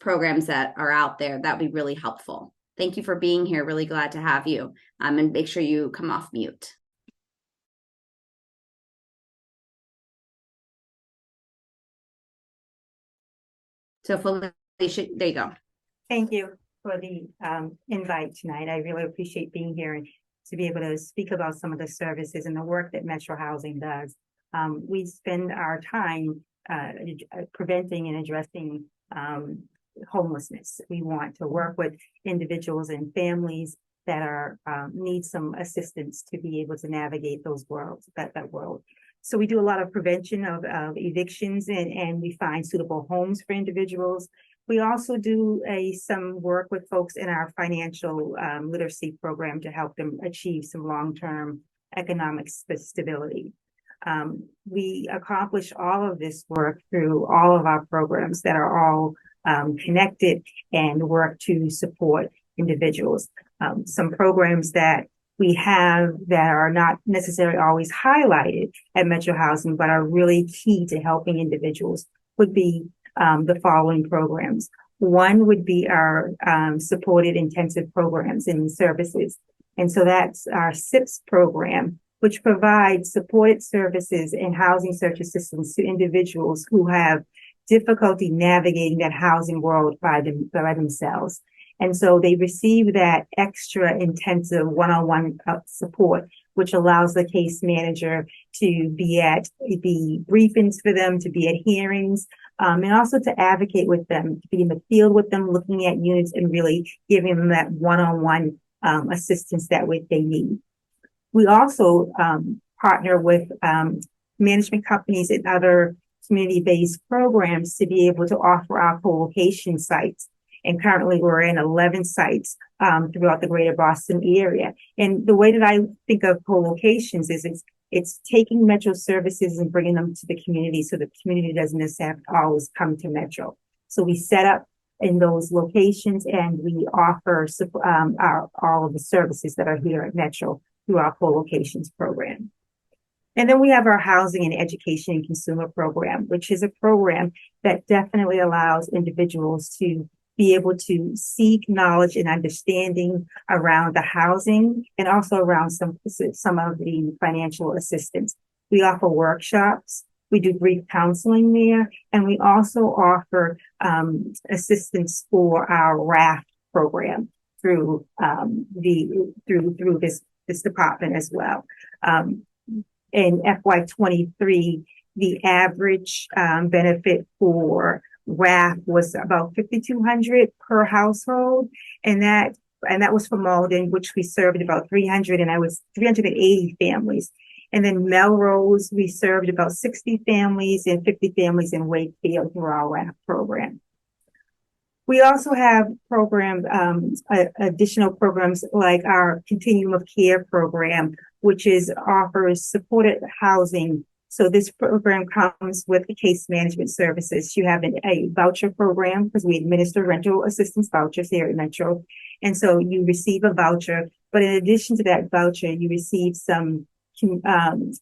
A: programs that are out there, that'd be really helpful. Thank you for being here. Really glad to have you. And make sure you come off mute. So Felicia, there you go.
H: Thank you for the invite tonight. I really appreciate being here and to be able to speak about some of the services and the work that Metro Housing does. We spend our time preventing and addressing homelessness. We want to work with individuals and families that are need some assistance to be able to navigate that world. So we do a lot of prevention of evictions and we find suitable homes for individuals. We also do some work with folks in our financial literacy program to help them achieve some long-term economic stability. We accomplish all of this work through all of our programs that are all connected and work to support individuals. Some programs that we have that are not necessarily always highlighted at Metro Housing, but are really key to helping individuals would be the following programs. One would be our supported intensive programs and services. And so that's our SIPS program, which provides supported services and housing search assistance to individuals who have difficulty navigating that housing world by themselves. And so they receive that extra intensive one-on-one support, which allows the case manager to be at the briefings for them, to be at hearings, and also to advocate with them, to be in the field with them, looking at units and really giving them that one-on-one assistance that they need. We also partner with management companies and other community-based programs to be able to offer our co-location sites. And currently we're in 11 sites throughout the greater Boston area. And the way that I think of co-locations is it's taking Metro services and bringing them to the community so the community doesn't necessarily have to always come to Metro. So we set up in those locations and we offer all of the services that are here at Metro through our co-locations program. And then we have our housing and education and consumer program, which is a program that definitely allows individuals to be able to seek knowledge and understanding around the housing and also around some of the financial assistance. We offer workshops. We do brief counseling there, and we also offer assistance for our RAFT program through this department as well. In FY23, the average benefit for RAF was about $5,200 per household, and that was for Malden, which we served about 380 families. And then Melrose, we served about 60 families and 50 families in Wakefield through our RAF program. We also have additional programs like our Continuum of Care program, which offers supported housing. So this program comes with the case management services. You have a voucher program because we administer rental assistance vouchers here at Metro. And so you receive a voucher, but in addition to that voucher, you receive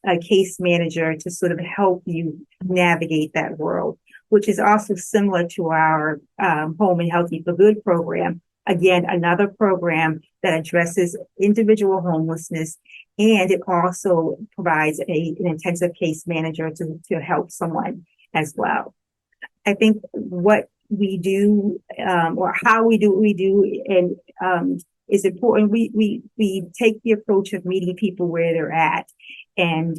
H: a case manager to sort of help you navigate that world, which is also similar to our Home and Healthy for Good program. Again, another program that addresses individual homelessness, and it also provides an intensive case manager to help someone as well. I think what we do or how we do what we do and is important. We take the approach of meeting people where they're at, and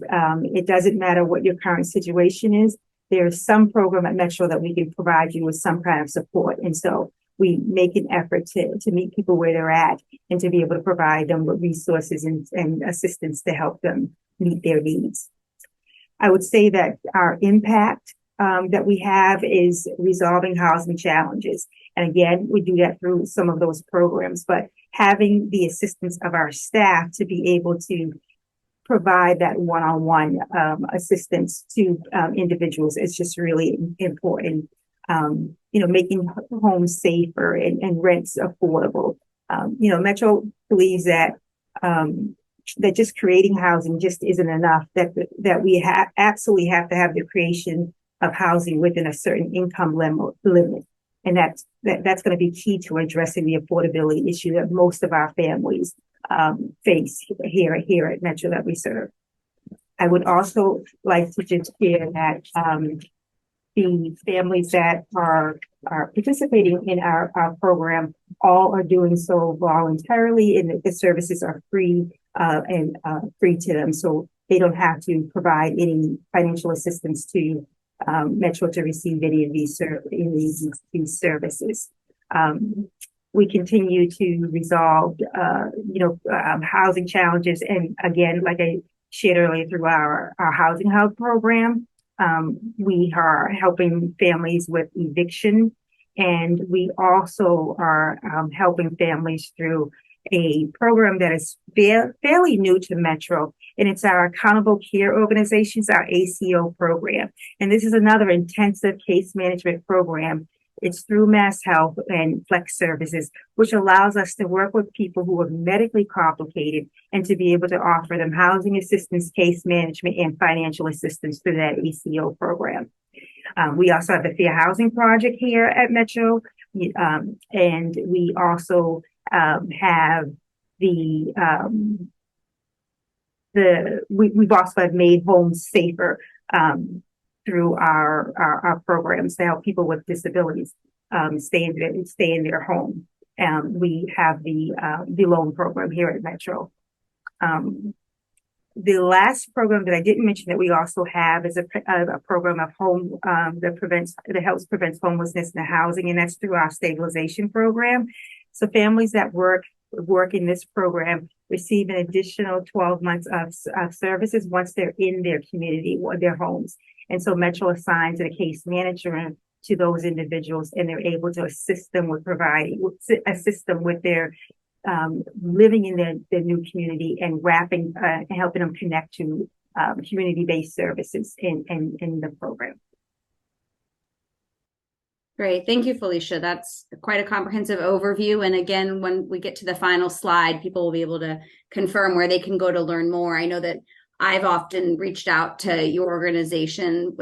H: it doesn't matter what your current situation is. There's some program at Metro that we can provide you with some kind of support, and so we make an effort to meet people where they're at and to be able to provide them with resources and assistance to help them meet their needs. I would say that our impact that we have is resolving housing challenges. And again, we do that through some of those programs, but having the assistance of our staff to be able to provide that one-on-one assistance to individuals is just really important. Making homes safer and rents affordable. Metro believes that that just creating housing just isn't enough. That we absolutely have to have the creation of housing within a certain income limit, and that's going to be key to addressing the affordability issue that most of our families face here at Metro that we serve. I would also like to just share that the families that are participating in our program all are doing so voluntarily, and the services are free and free to them. So they don't have to provide any financial assistance to Metro to receive any of these services. We continue to resolve, housing challenges. And again, like I shared earlier through our Housing Hub program, we are helping families with eviction, and we also are helping families through a program that is fairly new to Metro, and it's our Accountable Care Organizations, our ACO program. And this is another intensive case management program. It's through Mass Health and Flex Services, which allows us to work with people who are medically complicated and to be able to offer them housing assistance, case management, and financial assistance through that ACO program. We also have the Fair Housing Project here at Metro, and we also have we've also have made homes safer through our programs to help people with disabilities stay in their home. We have the loan program here at Metro. The last program that I didn't mention that we also have is a program of home that helps prevent homelessness in the housing, and that's through our stabilization program. So families that work work in this program receive an additional 12 months of services once they're in their community or their homes. And so Metro assigns a case manager to those individuals, and they're able to assist them with their living in their new community and helping them connect to community-based services in the program.
A: Great. Thank you, Felicia. That's quite a comprehensive overview. And again, when we get to the final slide, people will be able to confirm where they can go to learn more. I know that I've often reached out to your organization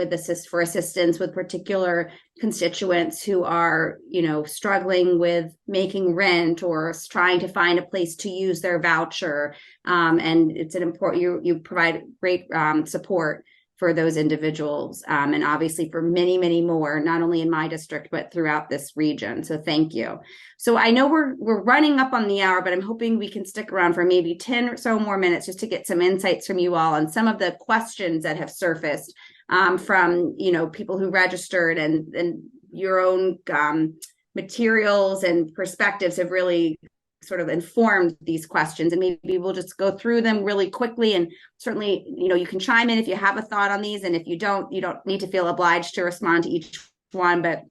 A: for assistance with particular constituents who are, struggling with making rent or trying to find a place to use their voucher. And it's an important, you provide great support for those individuals, and obviously for many, many more, not only in my district, but throughout this region. So thank you. So I know we're running up on the hour, but I'm hoping we can stick around for maybe 10 or so more minutes just to get some insights from you all on some of the questions that have surfaced from, people who registered, and your own materials and perspectives have really sort of informed these questions, and maybe we'll just go through them really quickly. And certainly, you can chime in if you have a thought on these, and if you don't need to feel obliged to respond to each one. But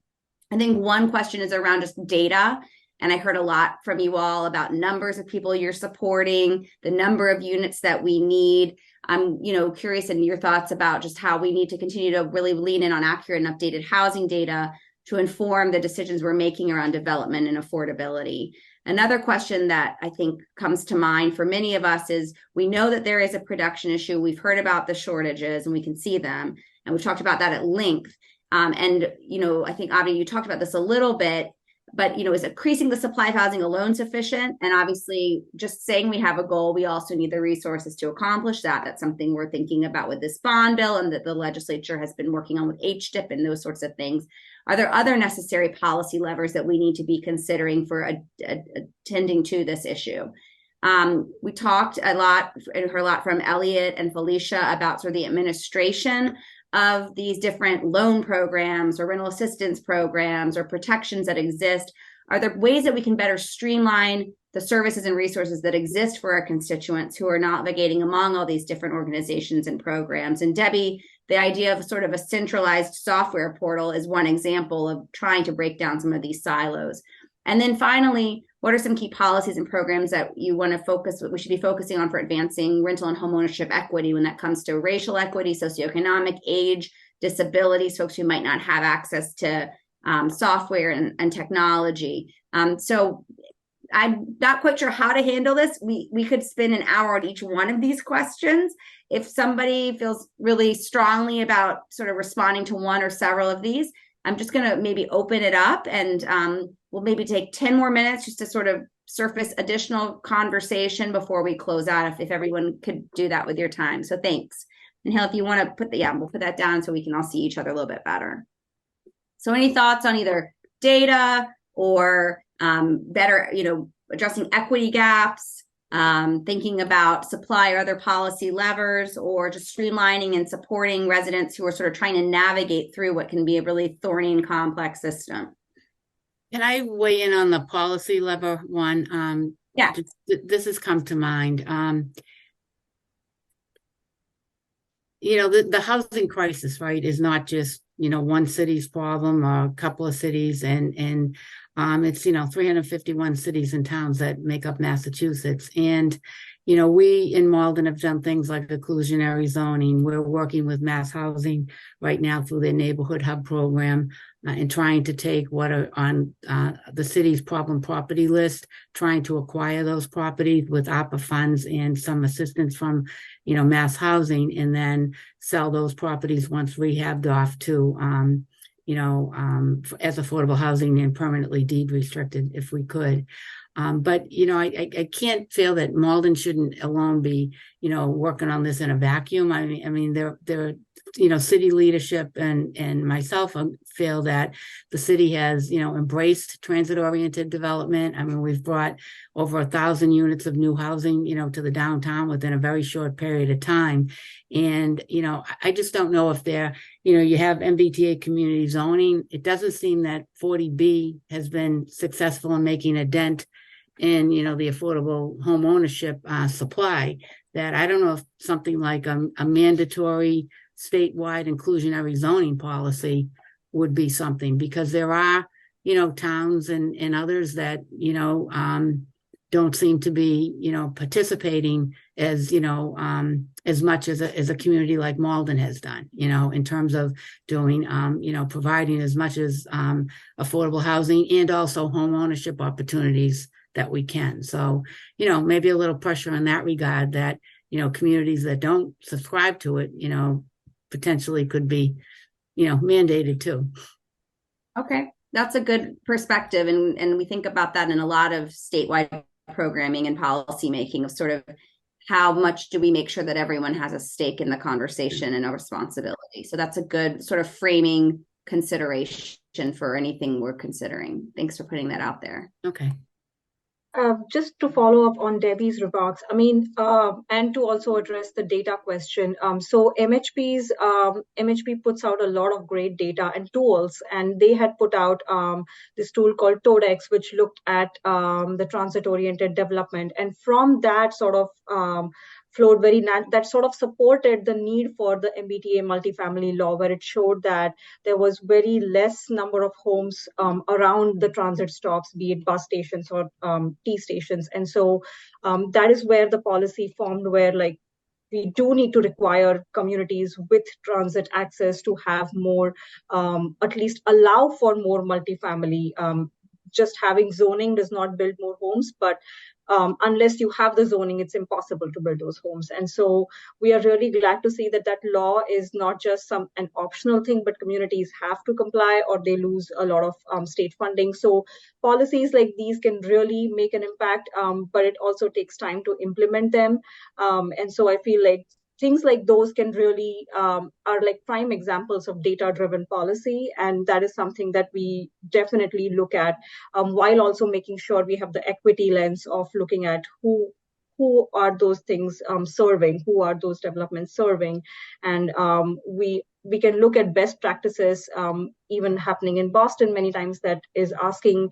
A: I think one question is around just data, and I heard a lot from you all about numbers of people you're supporting, the number of units that we need. I'm curious in your thoughts about just how we need to continue to really lean in on accurate and updated housing data to inform the decisions we're making around development and affordability. Another question that I think comes to mind for many of us is, we know that there is a production issue. We've heard about the shortages and we can see them, and we've talked about that at length. And I think, Avi, you talked about this a little bit, but is increasing the supply of housing alone sufficient? And obviously, just saying we have a goal, we also need the resources to accomplish that. That's something we're thinking about with this bond bill, and that the legislature has been working on with HDIP and those sorts of things. Are there other necessary policy levers that we need to be considering for attending to this issue? We talked a lot and heard a lot from Elliot and Felicia about sort of the administration of these different loan programs or rental assistance programs or protections that exist. Are there ways that we can better streamline the services and resources that exist for our constituents who are navigating among all these different organizations and programs? And Debbie, the idea of sort of a centralized software portal is one example of trying to break down some of these silos. And then finally, what are some key policies and programs that you want to we should be focusing on for advancing rental and homeownership equity when that comes to racial equity, socioeconomic, age, disabilities, folks who might not have access to software and technology. So I'm not quite sure how to handle this. We could spend an hour on each one of these questions. If somebody feels really strongly about sort of responding to one or several of these, I'm just going to maybe open it up, and we'll maybe take 10 more minutes just to sort of surface additional conversation before we close out, if everyone could do that with your time. So thanks. And Hill, if you want to we'll put that down so we can all see each other a little bit better. So any thoughts on either data or better, addressing equity gaps, thinking about supply or other policy levers, or just streamlining and supporting residents who are sort of trying to navigate through what can be a really thorny and complex system?
E: Can I weigh in on the policy lever one?
A: Yeah.
E: This has come to mind. The housing crisis, right, is not just, one city's problem or a couple of cities, and it's 351 cities and towns that make up Massachusetts. And we in Malden have done things like inclusionary zoning. We're working with Mass Housing right now through their neighborhood hub program, and trying to take what are on the city's problem property list, trying to acquire those properties with ARPA funds and some assistance from Mass Housing, and then sell those properties once rehabbed off to as affordable housing and permanently deed restricted if we could. But I can't feel that Malden shouldn't alone be working on this in a vacuum. I mean there city leadership and myself feel that the city has embraced transit oriented development. I mean, we've brought over 1,000 units of new housing to the downtown within a very short period of time. And I just don't know if you have MBTA community zoning. It doesn't seem that 40B has been successful in making a dent in, the affordable home ownership supply, that I don't know if something like a mandatory statewide inclusionary zoning policy would be something, because there are, towns and others that, don't seem to be, participating as much as a community like Malden has done, in terms of doing, providing as much as affordable housing and also home ownership opportunities that we can. So, maybe a little pressure in that regard, that, communities that don't subscribe to it, potentially could be, mandated too.
A: Okay, that's a good perspective. And we think about that in a lot of statewide programming and policy making, of sort of how much do we make sure that everyone has a stake in the conversation and a responsibility. So that's a good sort of framing consideration for anything we're considering. Thanks for putting that out there.
E: Okay.
F: Just to follow up on Debbie's remarks, and to also address the data question. So MHP puts out a lot of great data and tools, and they had put out this tool called Todex, which looked at the transit-oriented development. And from that sort of flowed that sort of supported the need for the MBTA multifamily law, where it showed that there was very less number of homes around the transit stops, be it bus stations or T stations. And so that is where the policy formed, where we do need to require communities with transit access to have more, at least allow for more multifamily. Just having zoning does not build more homes, but unless you have the zoning, it's impossible to build those homes. And so we are really glad to see that law is not just an optional thing, but communities have to comply or they lose a lot of state funding. So policies like these can really make an impact, but it also takes time to implement them. And so I feel like things like those can really are like prime examples of data-driven policy, and that is something that we definitely look at, while also making sure we have the equity lens of looking at who are those things serving, who are those developments serving, and we can look at best practices, even happening in Boston many times, that is asking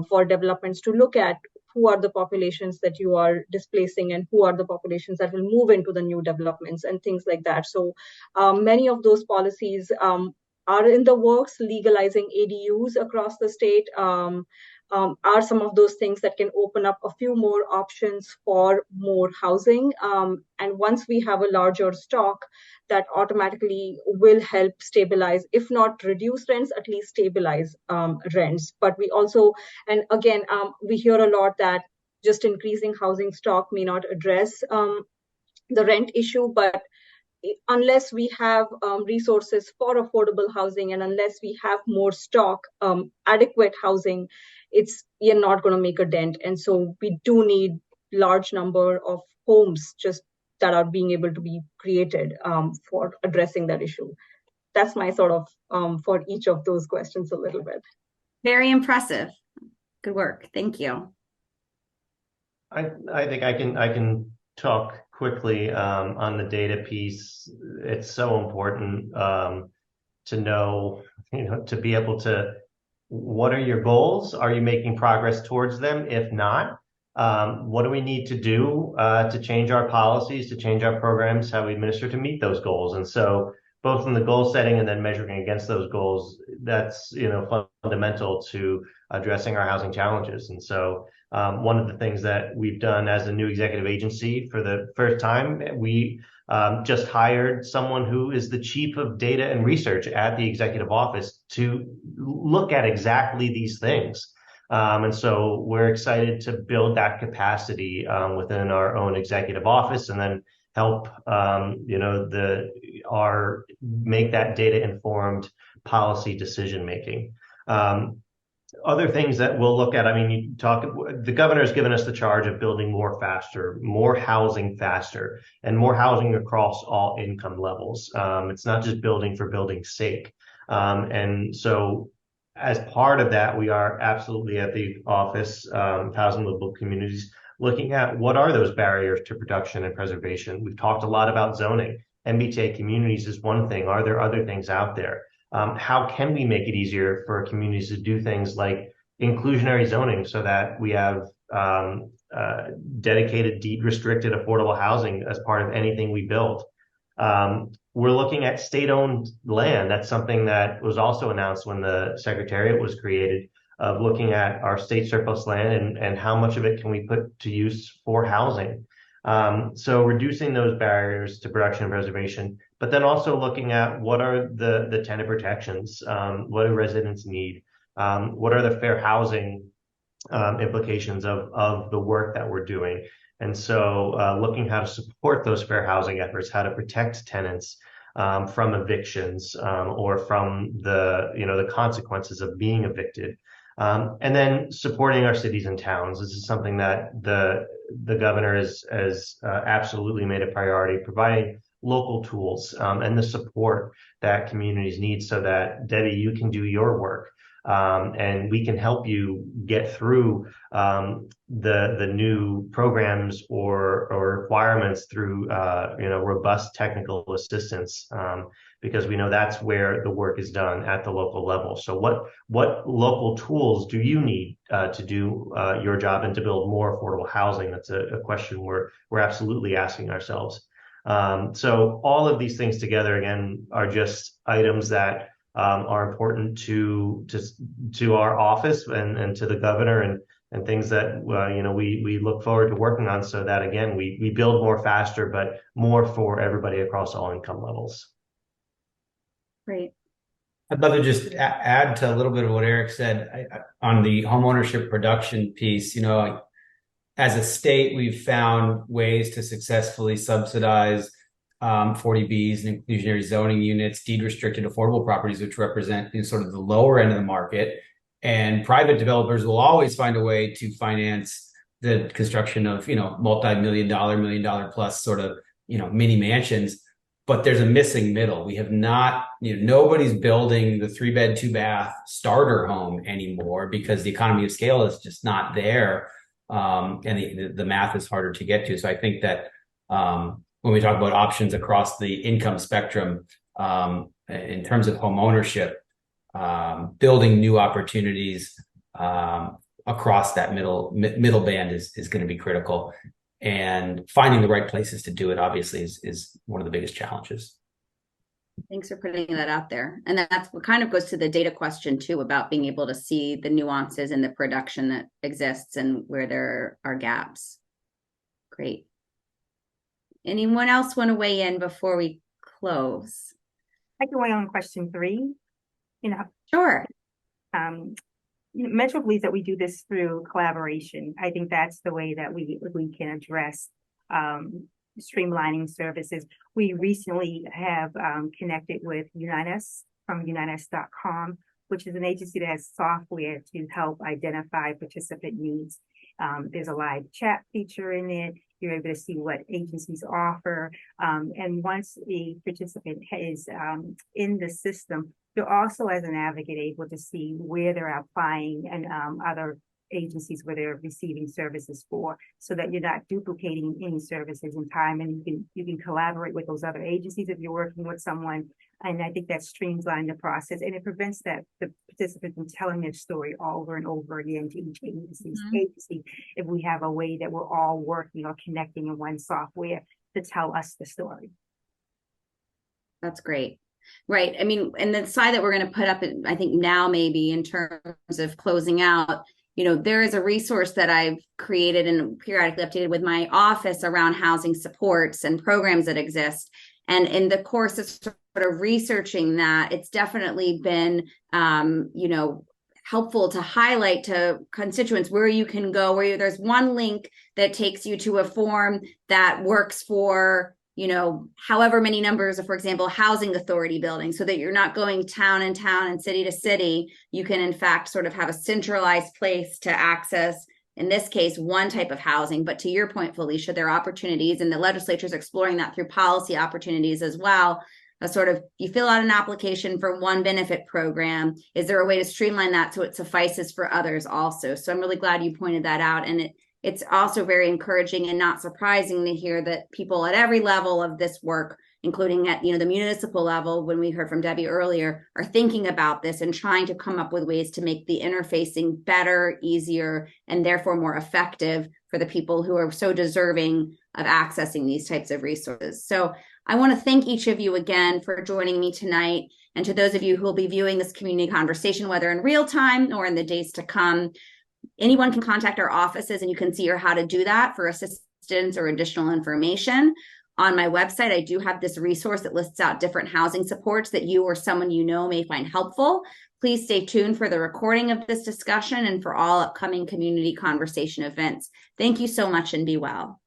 F: for developments to look at who are the populations that you are displacing and who are the populations that will move into the new developments and things like that. So many of those policies are in the works. Legalizing ADUs across the state are some of those things that can open up a few more options for more housing. And once we have a larger stock, that automatically will help stabilize, if not reduce rents, at least stabilize rents. But we also, and again, we hear a lot that just increasing housing stock may not address the rent issue, but unless we have resources for affordable housing, and unless we have more stock, adequate housing, you're not going to make a dent. And so we do need large number of homes just that are being able to be created for addressing that issue. That's my sort of for each of those questions a little bit.
A: Very impressive. Good work. Thank you.
D: I think I can talk quickly on the data piece. It's so important to know, to be able to, what are your goals? Are you making progress towards them? If not, what do we need to do to change our policies, to change our programs, how we administer to meet those goals? And so both in the goal setting and then measuring against those goals, that's fundamental to addressing our housing challenges. And so one of the things that we've done as a new executive agency for the first time, we just hired someone who is the chief of data and research at the executive office to look at exactly these things. And so we're excited to build that capacity within our own executive office, and then help make that data informed policy decision making. Other things that we'll look at, the governor's given us the charge of building more faster, more housing faster, and more housing across all income levels. It's not just building for building's sake. And so as part of that, we are absolutely at the Office of Housing and Livable Communities looking at what are those barriers to production and preservation. We've talked a lot about zoning. MBTA communities is one thing. Are there other things out there? How can we make it easier for communities to do things like, inclusionary zoning so that we have dedicated, deed restricted, affordable housing as part of anything we build. We're looking at state-owned land. That's something that was also announced when the Secretariat was created, of looking at our state surplus land and how much of it can we put to use for housing. So reducing those barriers to production and preservation, but then also looking at what are the tenant protections, what do residents need, what are the fair housing implications of the work that we're doing. And so looking how to support those fair housing efforts, how to protect tenants from evictions or from the consequences of being evicted. And then supporting our cities and towns. This is something that the governor has absolutely made a priority, providing local tools and the support that communities need so that, Debbie, you can do your work. And we can help you get through the new programs or requirements through robust technical assistance, because we know that's where the work is done at the local level. So what local tools do you need to do your job and to build more affordable housing? That's a question we're absolutely asking ourselves. So all of these things together, again, are just items that are important to our office and to the governor and things that we look forward to working on, so that again we build more faster, but more for everybody across all income levels.
A: Great.
G: I'd love to just add to a little bit of what Eric said on the homeownership production piece. As a state, we've found ways to successfully subsidize 40Bs and inclusionary zoning units, deed restricted affordable properties, which represent sort of the lower end of the market. And private developers will always find a way to finance the construction of, multi-million dollar plus sort of, mini mansions. But there's a missing middle. We have not, nobody's building the 3-bed, 2-bath starter home anymore because the economy of scale is just not there. And the math is harder to get to. So I think that when we talk about options across the income spectrum, in terms of home ownership, building new opportunities across that middle band is going to be critical. And finding the right places to do it, obviously, is one of the biggest challenges.
A: Thanks for putting that out there. And that's what kind of goes to the data question too, about being able to see the nuances in the production that exists and where there are gaps. Great. Anyone else want to weigh in before we close?
H: I can weigh on question 3.
A: Sure.
H: Metro believes that we do this through collaboration. I think that's the way that we can address streamlining services. We recently have connected with UniteUs from UniteUs.com, which is an agency that has software to help identify participant needs. There's a live chat feature in it. You're able to see what agencies offer. And once a participant is in the system, you're also, as an advocate, able to see where they're applying and other agencies where they're receiving services for, so that you're not duplicating any services in time, and you can collaborate with those other agencies if you're working with someone. And I think that streamlines the process, and it prevents the participant from telling their story over and over again to each agency. If we have a way that we're all working or connecting in one software to tell us the story.
A: That's great. Right. I mean, and the slide that we're going to put up, I think now maybe in terms of closing out, there is a resource that I've created and periodically updated with my office around housing supports and programs that exist. And in the course of sort of researching that, it's definitely been, helpful to highlight to constituents where you can go, where there's one link that takes you to a form that works for however many numbers of, for example, housing authority buildings, so that you're not going town and city to city. You can, in fact, sort of have a centralized place to access, in this case, one type of housing. But to your point, Felicia, there are opportunities, and the legislature is exploring that through policy opportunities as well. A sort of, you fill out an application for one benefit program. Is there a way to streamline that so it suffices for others also? So I'm really glad you pointed that out. And it's also very encouraging and not surprising to hear that people at every level of this work, including at the municipal level, when we heard from Debbie earlier, are thinking about this and trying to come up with ways to make the interfacing better, easier, and therefore more effective for the people who are so deserving of accessing these types of resources. So I want to thank each of you again for joining me tonight. And to those of you who will be viewing this community conversation, whether in real time or in the days to come, anyone can contact our offices, and you can see how to do that for assistance or additional information. On my website, I do have this resource that lists out different housing supports that you or someone you know may find helpful. Please stay tuned for the recording of this discussion and for all upcoming community conversation events. Thank you so much and be well.